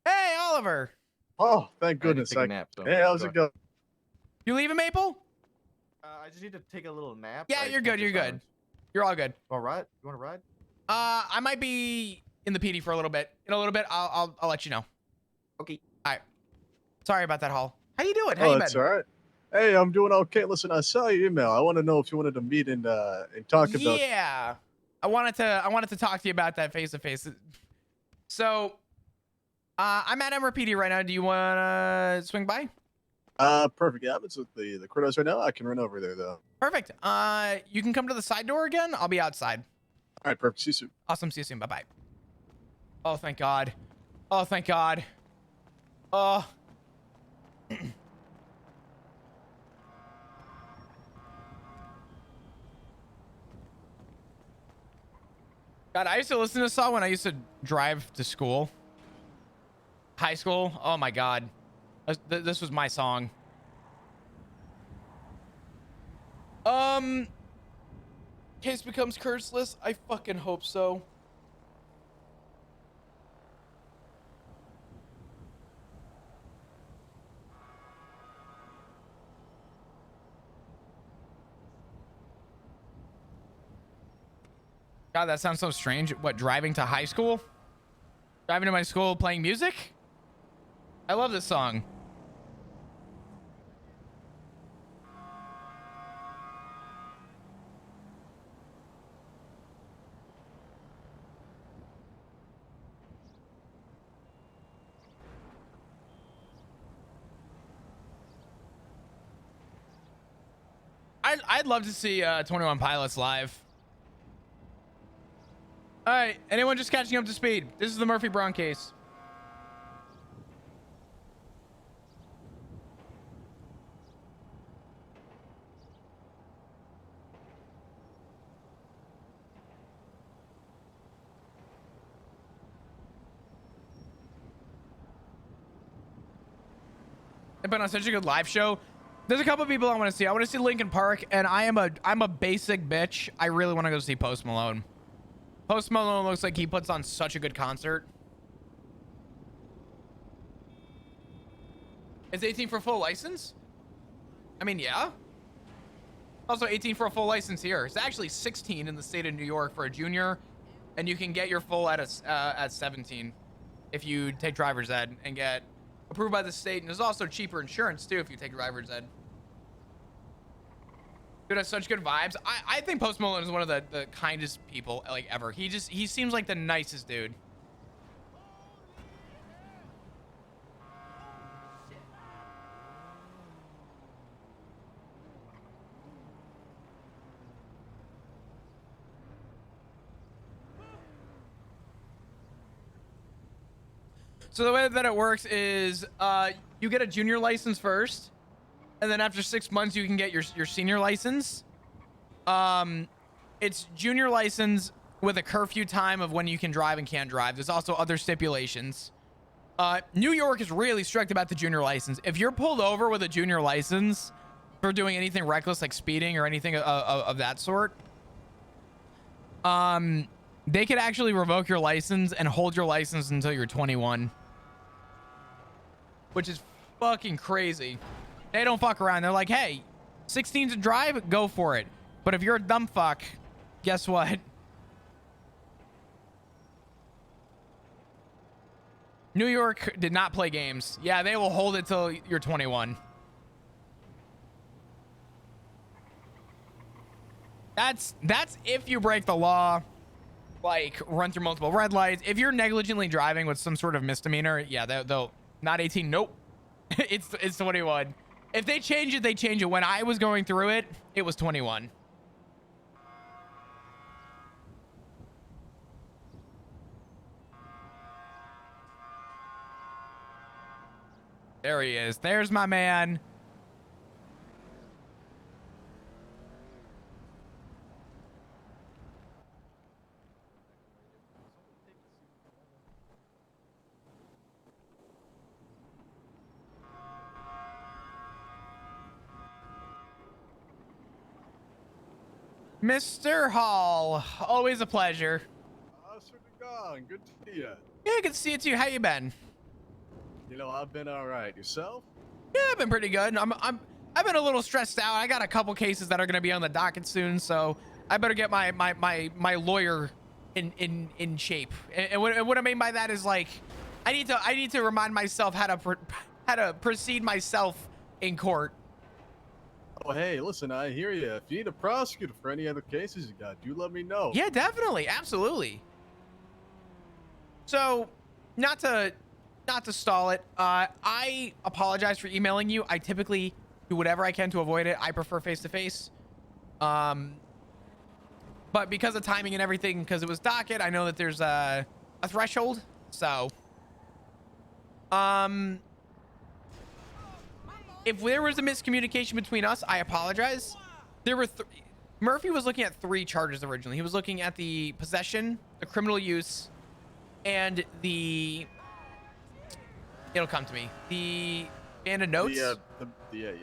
Speaker 2: Hey, Oliver.
Speaker 13: Oh, thank
Speaker 4: I need to
Speaker 13: goodness.
Speaker 4: take a nap. So
Speaker 13: Hey, how's it going?
Speaker 2: You leaving, Maple?
Speaker 4: I just need to take a little nap.
Speaker 2: Yeah, you're good. You're good. You're all good.
Speaker 4: All right. You want to ride?
Speaker 2: I might be in the PD for a little bit. In a little bit, I'll let you know.
Speaker 4: Okay.
Speaker 2: All right. Sorry about that, Hall. How you doing? How
Speaker 13: Oh,
Speaker 2: you
Speaker 13: that's
Speaker 2: been?
Speaker 13: all right. Hey, I'm doing okay. Listen, I saw your email. I want to know if you wanted to meet and talk about.
Speaker 2: Yeah. I wanted to talk to you about that face to face. So, I'm at MRPD right now. Do you want to swing by?
Speaker 13: Perfect. Yeah, it's with the critters right now. I can run over there though.
Speaker 2: Perfect. You can come to the side door again. I'll be outside.
Speaker 13: All right, perfect. See you soon.
Speaker 2: Awesome. See you soon. Bye bye. Oh, thank God. Oh, thank God. Oh. God, I used to listen to this song when I used to drive to school. High school. Oh my God. This was my song. Case becomes curseless. I fucking hope so. God, that sounds so strange. What, driving to high school? Driving to my school playing music? I love this song. I'd love to see 21 Pilots live. All right, anyone just catching up to speed? This is the Murphy Brown case. I've been on such a good live show. There's a couple people I want to see. I want to see Linkin Park, and I'm a basic bitch. I really want to go see Post Malone. Post Malone looks like he puts on such a good concert. Is 18 for full license? I mean, yeah. Also 18 for a full license here. It's actually 16 in the state of New York for a junior, and you can get your full at 17 if you take driver's ed and get approved by the state. And there's also cheaper insurance too if you take driver's ed. Dude has such good vibes. I think Post Malone is one of the kindest people like ever. He seems like the nicest dude. So the way that it works is you get a junior license first, and then after 6 months you can get your senior license. It's junior license with a curfew time of when you can drive and can't drive. There's also other stipulations. New York is really strict about the junior license. If you're pulled over with a junior license for doing anything reckless like speeding or anything of that sort, they could actually revoke your license and hold your license until you're 21. Which is fucking crazy. They don't fuck around. They're like, hey, 16 to drive, go for it. But if you're a dumb fuck, guess what? New York did not play games. Yeah, they will hold it till you're 21. That's if you break the law, like run through multiple red lights. If you're negligently driving with some sort of misdemeanor, yeah, they'll not 18. Nope. it's 21. If they change it, they change it. When I was going through it, it was 21. There he is. There's my man. Mr. Hall, always a pleasure.
Speaker 13: Sir DeGong, good to see you.
Speaker 2: Yeah, good to see you too. How you been?
Speaker 13: You know, I've been all right. Yourself?
Speaker 2: Yeah, I've been pretty good. I've been a little stressed out. I got a couple cases that are gonna be on the docket soon, so I better get my lawyer in shape. And what I mean by that is, like, I need to remind myself how to proceed myself in court.
Speaker 13: Oh, hey, listen, I hear you. If you need a prosecutor for any other cases you got, do let me know.
Speaker 2: Yeah, definitely, absolutely. So, not to stall it, I apologize for emailing you. I typically do whatever I can to avoid it. I prefer face-to-face. But because of timing and everything, because it was docket, I know that there's a threshold. So, if there was a miscommunication between us, I apologize. There were Murphy was looking at 3 charges originally. He was looking at the possession, the criminal use, and the, it'll come to me, the band of notes.
Speaker 13: Yeah.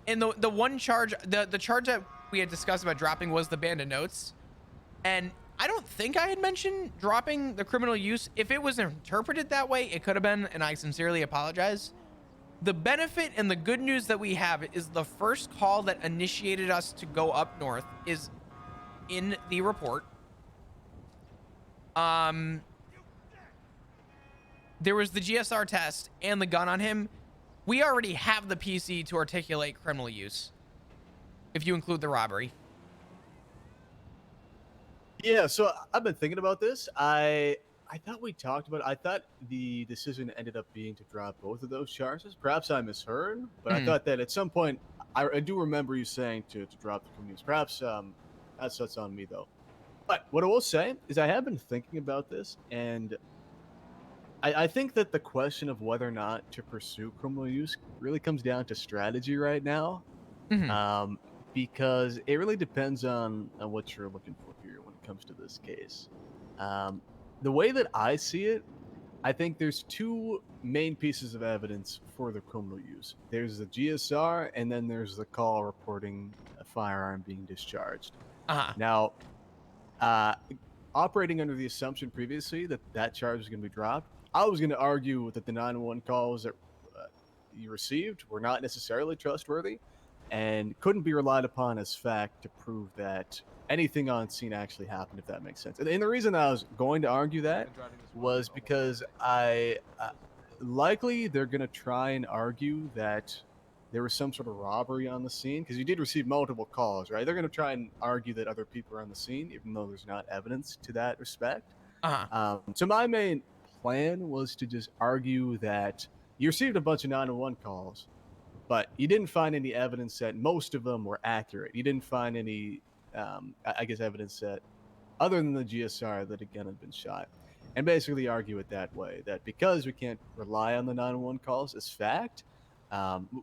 Speaker 2: And the one charge, the charge that we had discussed about dropping was the band of notes. And I don't think I had mentioned dropping the criminal use. If it was interpreted that way, it could have been, and I sincerely apologize. The benefit and the good news that we have is the first call that initiated us to go up north is in the report. There was the GSR test and the gun on him. We already have the PC to articulate criminal use, if you include the robbery.
Speaker 13: Yeah, so I've been thinking about this. I thought we talked about it. I thought the decision ended up being to drop both of those charges. Perhaps I misheard, but I thought that at some point, I do remember you saying to drop the criminal use. Perhaps that's on me, though. But what I will say is I have been thinking about this, and I think that the question of whether or not to pursue criminal use really comes down to strategy right now. Because it really depends on what you're looking for here when it comes to this case. The way that I see it, I think there's 2 main pieces of evidence for the criminal use. There's the GSR, and then there's the call reporting a firearm being discharged. Now, operating under the assumption previously that that charge was going to be dropped, I was going to argue that the 911 calls that you received were not necessarily trustworthy and couldn't be relied upon as fact to prove that anything on scene actually happened, if that makes sense. And the reason I was going to argue that was because likely they're going to try and argue that there was some sort of robbery on the scene, because you did receive multiple calls, right? They're going to try and argue that other people are on the scene, even though there's not evidence to that respect. So my main plan was to just argue that you received a bunch of 911 calls, but you didn't find any evidence that most of them were accurate. You didn't find any, I guess, evidence that, other than the GSR, that a gun had been shot. And basically argue it that way, that because we can't rely on the 911 calls as fact,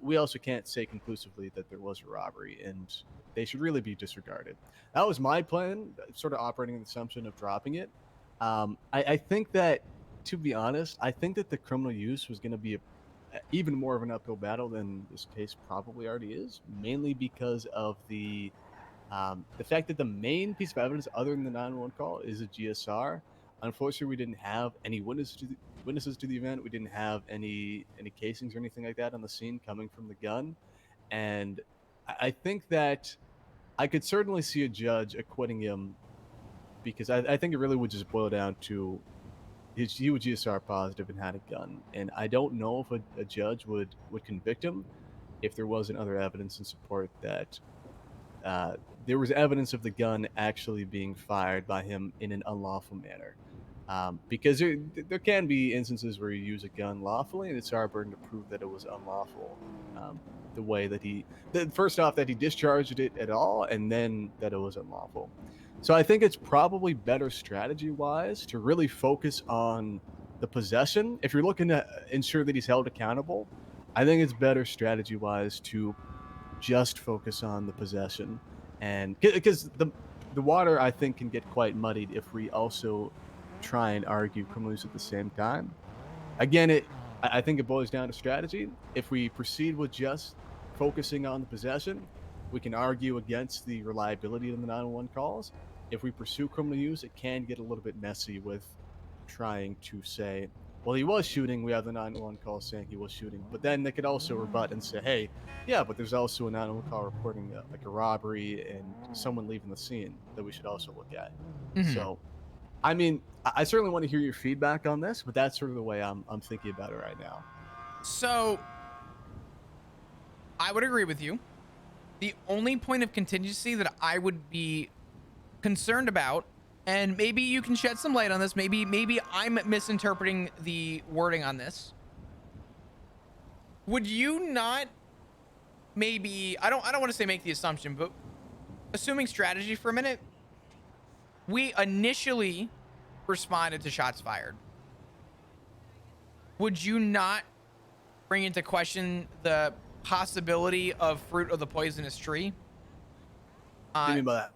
Speaker 13: we also can't say conclusively that there was a robbery, and they should really be disregarded. That was my plan, sort of operating on the assumption of dropping it. I think that, to be honest, I think that the criminal use was going to be even more of an uphill battle than this case probably already is, mainly because of the fact that the main piece of evidence other than the 911 call is a GSR. Unfortunately, we didn't have any witnesses to the event. We didn't have any casings or anything like that on the scene coming from the gun. And I think that I could certainly see a judge acquitting him, because I think it really would just boil down to he was GSR positive and had a gun. And I don't know if a judge would convict him if there wasn't other evidence in support that there was evidence of the gun actually being fired by him in an unlawful manner. Because there can be instances where you use a gun lawfully, and it's our burden to prove that it was unlawful. The way that first off, that he discharged it at all, and then that it was unlawful. So I think it's probably better strategy-wise to really focus on the possession. If you're looking to ensure that he's held accountable, I think it's better strategy-wise to just focus on the possession, and because the water I think can get quite muddied if we also try and argue criminal use at the same time. Again, I think it boils down to strategy. If we proceed with just focusing on the possession, we can argue against the reliability of the 911 calls. If we pursue criminal use, it can get a little bit messy with trying to say, well, he was shooting. We have the 911 call saying he was shooting. But then they could also rebut and say, hey, yeah, but there's also a 911 call reporting like a robbery and someone leaving the scene that we should also look at. So, I mean, I certainly want to hear your feedback on this, but that's sort of the way I'm thinking about it right now.
Speaker 2: So, I would agree with you. The only point of contingency that I would be concerned about, and maybe you can shed some light on this, maybe I'm misinterpreting the wording on this. Would you not maybe, I don't want to say make the assumption, but assuming strategy for a minute, we initially responded to shots fired. Would you not bring into question the possibility of fruit of the poisonous tree?
Speaker 13: What do you mean by that?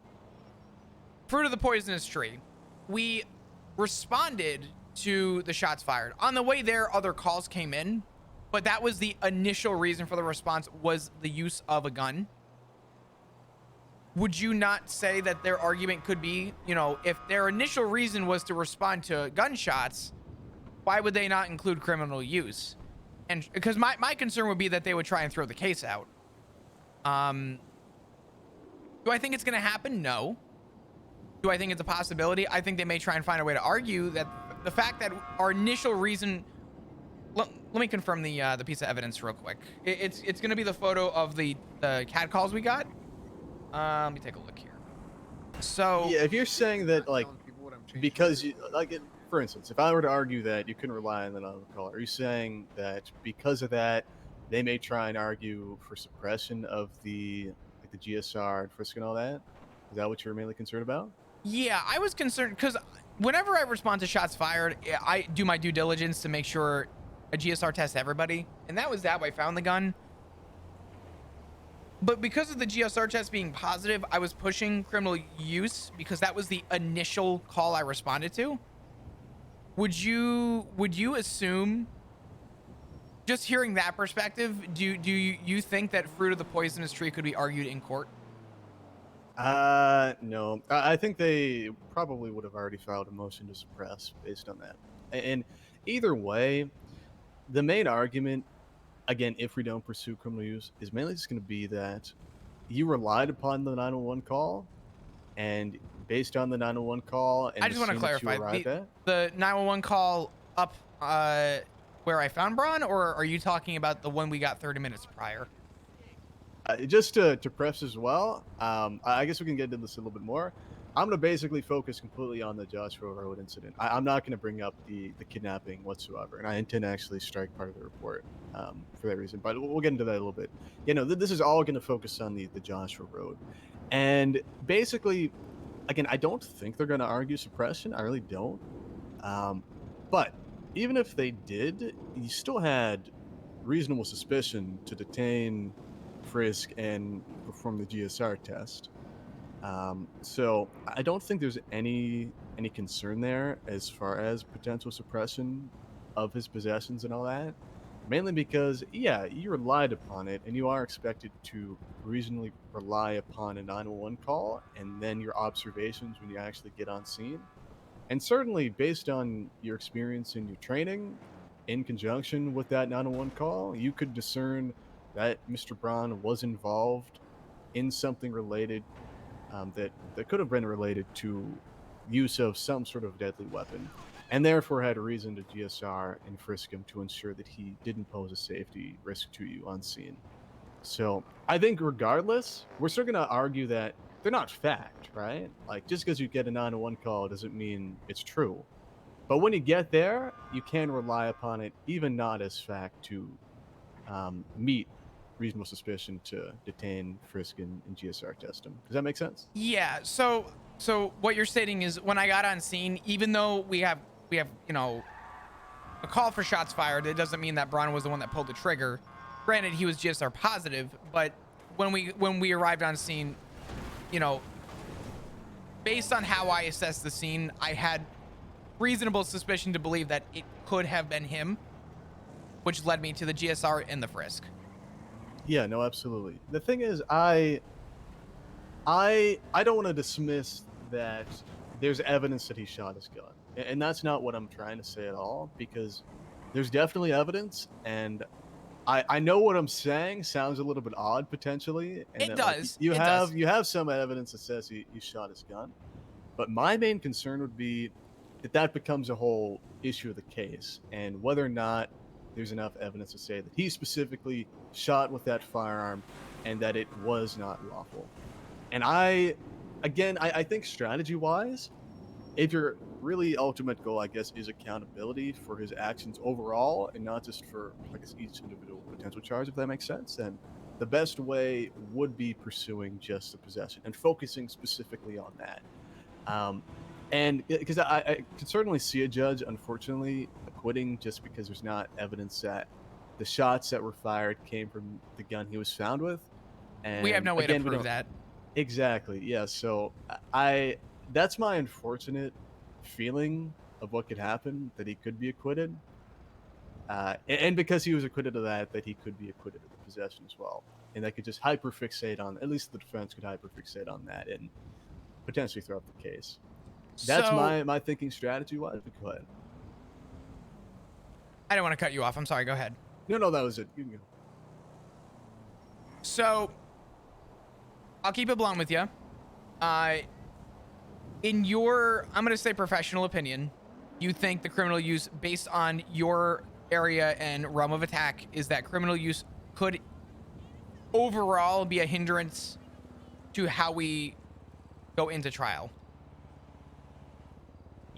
Speaker 2: Fruit of the poisonous tree. We responded to the shots fired. On the way there, other calls came in, but that was the initial reason for the response, was the use of a gun. Would you not say that their argument could be, you know, if their initial reason was to respond to gunshots, why would they not include criminal use? And because my concern would be that they would try and throw the case out. Do I think it's going to happen? No. Do I think it's a possibility? I think they may try and find a way to argue that the fact that our initial reason. Let me confirm the piece of evidence real quick. It's going to be the photo of the CAD calls we got. Let me take a look here. So
Speaker 13: yeah, if you're saying that, like, because you, like, for instance, if I were to argue that you couldn't rely on the 911 call, are you saying that because of that, they may try and argue for suppression of the GSR and frisk and all that? Is that what you're mainly concerned about?
Speaker 2: Yeah, I was concerned because whenever I respond to shots fired, I do my due diligence to make sure a GSR tests everybody, and that was that way I found the gun. But because of the GSR test being positive, I was pushing criminal use because that was the initial call I responded to. Would you assume, just hearing that perspective, do you think that fruit of the poisonous tree could be argued in court?
Speaker 13: No. I think they probably would have already filed a motion to suppress based on that. And either way, the main argument, again, if we don't pursue criminal use, is mainly just going to be that you relied upon the 911 call, and based on the 911 call, and
Speaker 2: I just want to clarify the 911 call up where I found Braun, or are you talking about the one we got 30 minutes prior?
Speaker 13: Just to press as well, I guess we can get into this a little bit more. I'm going to basically focus completely on the Joshua Road incident. I'm not going to bring up the kidnapping whatsoever, and I intend to actually strike part of the report for that reason. But we'll get into that a little bit. You know, this is all going to focus on the Joshua Road. And basically, again, I don't think they're going to argue suppression. I really don't. But even if they did, you still had reasonable suspicion to detain, frisk, and perform the GSR test. So I don't think there's any concern there as far as potential suppression of his possessions and all that. Mainly because, yeah, you relied upon it, and you are expected to reasonably rely upon a 911 call and then your observations when you actually get on scene. And certainly, based on your experience and your training, in conjunction with that 911 call, you could discern that Mr. Braun was involved in something related that could have been related to use of some sort of deadly weapon, and therefore had a reason to GSR and frisk him to ensure that he didn't pose a safety risk to you on scene. So I think regardless, we're still going to argue that they're not fact, right? Like, just because you get a 911 call doesn't mean it's true. But when you get there, you can rely upon it, even not as fact, to meet reasonable suspicion to detain, frisk, and GSR test him. Does that make sense?
Speaker 2: Yeah. So what you're stating is, when I got on scene, even though we have you know, a call for shots fired, it doesn't mean that Braun was the one that pulled the trigger. granted, he was GSR positive, but when we arrived on scene, you know, based on how I assessed the scene, I had reasonable suspicion to believe that it could have been him, which led me to the GSR and the frisk.
Speaker 13: Yeah, no, absolutely. The thing is, I don't want to dismiss that there's evidence that he shot his gun, and that's not what I'm trying to say at all, because there's definitely evidence, and I know what I'm saying sounds a little bit odd potentially, and
Speaker 2: It
Speaker 13: that, like,
Speaker 2: does.
Speaker 13: you
Speaker 2: It
Speaker 13: have
Speaker 2: does.
Speaker 13: you have some evidence that says he shot his gun, but my main concern would be that becomes a whole issue of the case, and whether or not there's enough evidence to say that he specifically shot with that firearm and that it was not lawful. And I think strategy-wise, if your really ultimate goal, I guess, is accountability for his actions overall and not just for, I guess, each individual potential charge, if that makes sense, then the best way would be pursuing just the possession and focusing specifically on that. And because I could certainly see a judge, unfortunately, acquitting just because there's not evidence that the shots that were fired came from the gun he was found with. And
Speaker 2: We have no way to
Speaker 13: again, we
Speaker 2: prove
Speaker 13: don't-
Speaker 2: that.
Speaker 13: Exactly. Yeah. So that's my unfortunate feeling of what could happen, that he could be acquitted. And because he was acquitted of that he could be acquitted of the possession as well. And that could just hyperfixate on, at least the defense could hyperfixate on that and potentially throw up the case. That's
Speaker 2: So-
Speaker 13: my thinking strategy wise. Go ahead.
Speaker 2: I don't want to cut you off. I'm sorry. Go ahead.
Speaker 13: No, that was it. You can go.
Speaker 2: So, I'll keep it blunt with you. In your, I'm going to say professional opinion, you think the criminal use, based on your area and realm of attack, is that criminal use could overall be a hindrance to how we go into trial?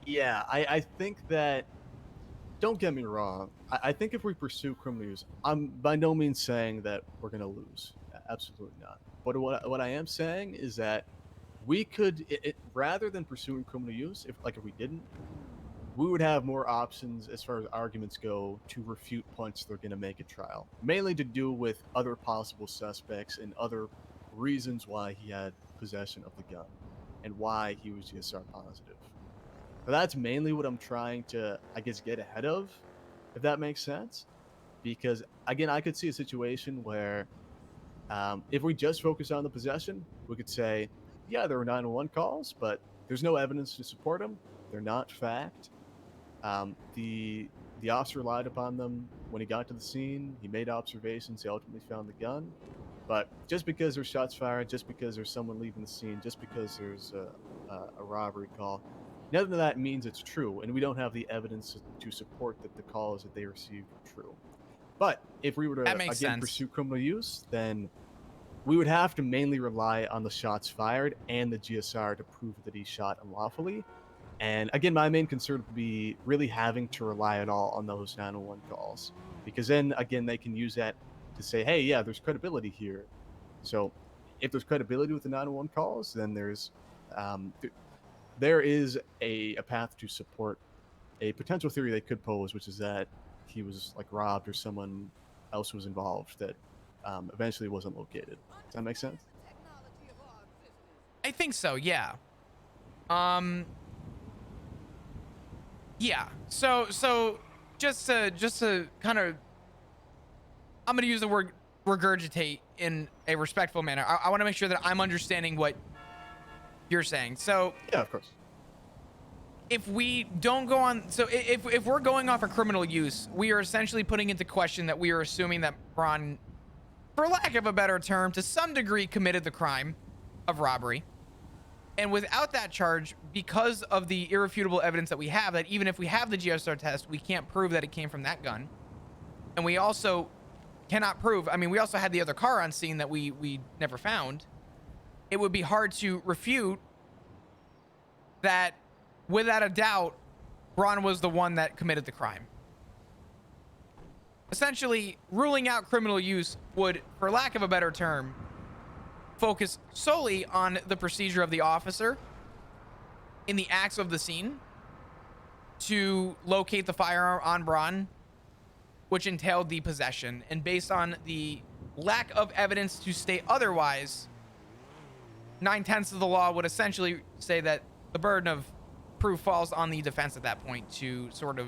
Speaker 13: Yeah, I think that, don't get me wrong, I think if we pursue criminal use, I'm by no means saying that we're going to lose. Absolutely not. But what I am saying is that we could, rather than pursuing criminal use, if we didn't, we would have more options as far as arguments go to refute points they're going to make at trial, mainly to do with other possible suspects and other reasons why he had possession of the gun and why he was GSR positive. But that's mainly what I'm trying to, I guess, get ahead of, if that makes sense. Because, again, I could see a situation where if we just focus on the possession, we could say, yeah, there were 911 calls, but there's no evidence to support them. They're not fact. The officer relied upon them when he got to the scene. He made observations. He ultimately found the gun. But just because there's shots fired, just because there's someone leaving the scene, just because there's a robbery call, none of that means it's true, and we don't have the evidence to support that the calls that they received were true. But if we were to, again, pursue criminal use, then we would have to mainly rely on the shots fired and the GSR to prove that he shot unlawfully. And again, my main concern would be really having to rely at all on those 911 calls, because then, again, they can use that to say, hey, yeah, there's credibility here. So if there's credibility with the 911 calls, then there is a path to support a potential theory they could pose, which is that he was robbed or someone else was involved that eventually wasn't located. Does that make sense?
Speaker 2: I think so, yeah. Yeah. So just to kind of, I'm going to use the word regurgitate in a respectful manner. I want to make sure that I'm understanding what you're saying. So
Speaker 13: yeah, of course.
Speaker 2: If we don't go on, so if we're going off of criminal use, we are essentially putting into question that we are assuming that Braun, for lack of a better term, to some degree committed the crime of robbery. And without that charge, because of the irrefutable evidence that we have, that even if we have the GSR test, we can't prove that it came from that gun. And we also cannot prove, I mean, we also had the other car on scene that we never found. It would be hard to refute that, without a doubt, Braun was the one that committed the crime. Essentially, ruling out criminal use would, for lack of a better term, focus solely on the procedure of the officer in the acts of the scene to locate the firearm on Braun which entailed the possession. And based on the lack of evidence to state otherwise, 9/10 of the law would essentially say that the burden of proof falls on the defense at that point to sort of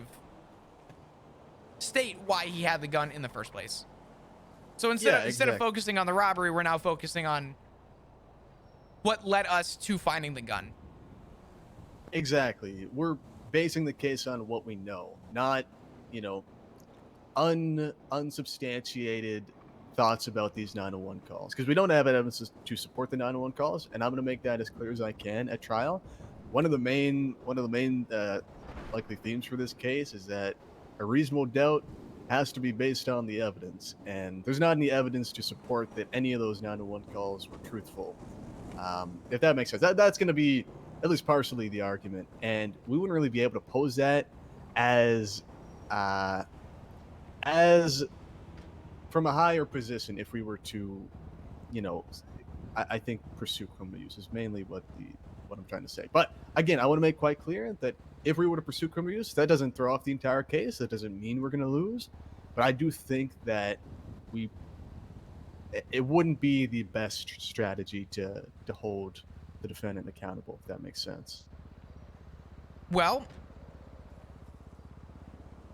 Speaker 2: state why he had the gun in the first place. So instead of focusing on the robbery, we're now focusing on what led us to finding the gun.
Speaker 13: Exactly. We're basing the case on what we know, not, unsubstantiated thoughts about these 911 calls, because we don't have evidence to support the 911 calls, and I'm going to make that as clear as I can at trial. One of the main likely themes for this case is that a reasonable doubt has to be based on the evidence, and there's not any evidence to support that any of those 911 calls were truthful. If that makes sense, that's going to be at least partially the argument, and we wouldn't really be able to pose that as from a higher position if we were to, I think pursue criminal use is mainly what I'm trying to say. But again, I want to make quite clear that if we were to pursue criminal use, that doesn't throw off the entire case. That doesn't mean we're going to lose. But I do think that it wouldn't be the best strategy to hold the defendant accountable, if that makes sense.
Speaker 2: Well,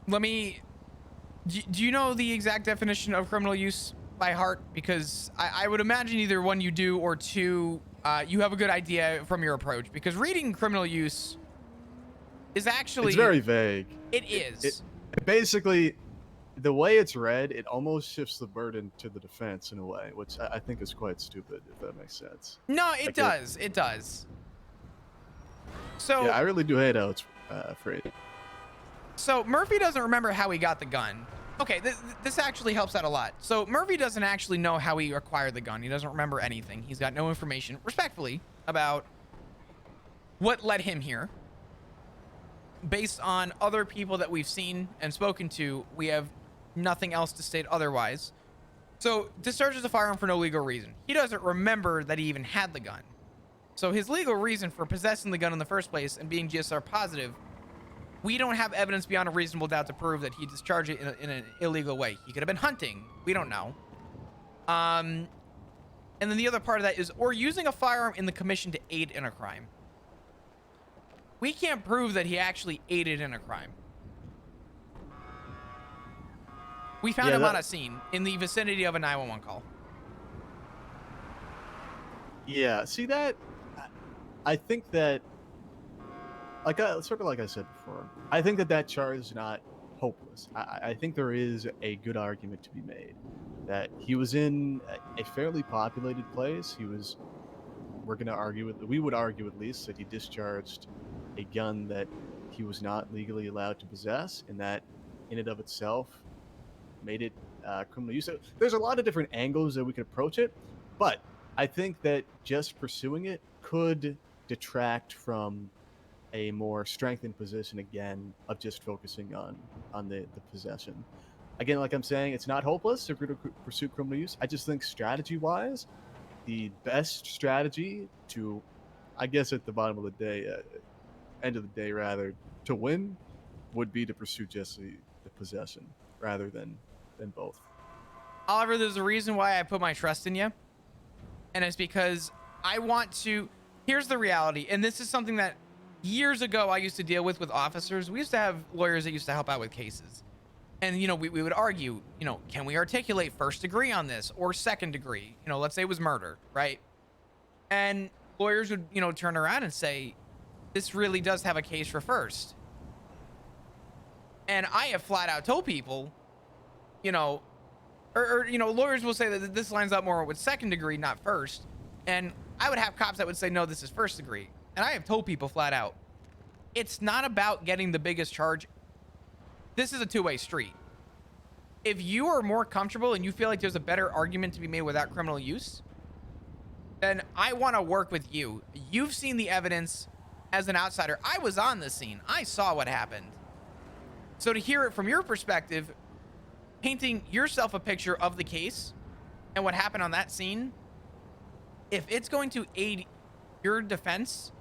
Speaker 2: do you know the exact definition of criminal use by heart? Because I would imagine either one you do, or two, you have a good idea from your approach. Because reading criminal use is actually...
Speaker 13: It's very vague.
Speaker 2: It is.
Speaker 13: It basically, the way it's read, it almost shifts the burden to the defense in a way, which I think is quite stupid, if that makes sense.
Speaker 2: No, it does. It does. So
Speaker 13: yeah, I really do hate how it's phrased.
Speaker 2: So Murphy doesn't remember how he got the gun. Okay, this actually helps out a lot. So Murphy doesn't actually know how he acquired the gun. He doesn't remember anything. He's got no information, respectfully, about what led him here. Based on other people that we've seen and spoken to, we have nothing else to state otherwise. So discharges a firearm for no legal reason. He doesn't remember that he even had the gun. So his legal reason for possessing the gun in the first place and being GSR positive, we don't have evidence beyond a reasonable doubt to prove that he discharged it in an illegal way. He could have been hunting. We don't know. And then the other part of that is, or using a firearm in the commission to aid in a crime. We can't prove that he actually aided in a crime. We found him on a scene in the vicinity of a 911 call.
Speaker 13: Yeah, see that? I think that, sort of like I said before, I think that charge is not hopeless. I think there is a good argument to be made that he was in a fairly populated place. We would argue at least that he discharged a gun that he was not legally allowed to possess, and that in and of itself made it criminal use. So there's a lot of different angles that we could approach it, but I think that just pursuing it could detract from a more strengthened position again of just focusing on the possession. Again, like I'm saying, it's not hopeless if we're going to pursue criminal use. I just think strategy-wise, the best strategy to, I guess at the bottom of the day, end of the day rather, to win would be to pursue just the possession rather than both.
Speaker 2: Oliver, there's a reason why I put my trust in you, and it's because I want to... Here's the reality, and this is something that years ago I used to deal with officers. We used to have lawyers that used to help out with cases. And, we would argue, can we articulate first degree on this or second degree? Let's say it was murder, right? And lawyers would, turn around and say, this really does have a case for first. And I have flat out told people, lawyers will say that this lines up more with second degree, not first. And I would have cops that would say, no, this is first degree. And I have told people flat out, it's not about getting the biggest charge. This is a two-way street. If you are more comfortable and you feel like there's a better argument to be made without criminal use, then I want to work with you. You've seen the evidence as an outsider. I was on the scene. I saw what happened. So to hear it from your perspective, painting yourself a picture of the case and what happened on that scene, if it's going to aid your defense,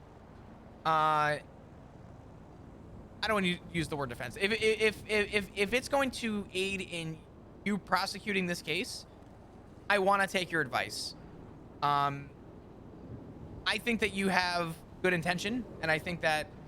Speaker 2: I don't want to use the word defense. If it's going to aid in you prosecuting this case, I want to take your advice. I think that you have good intention, and I think that the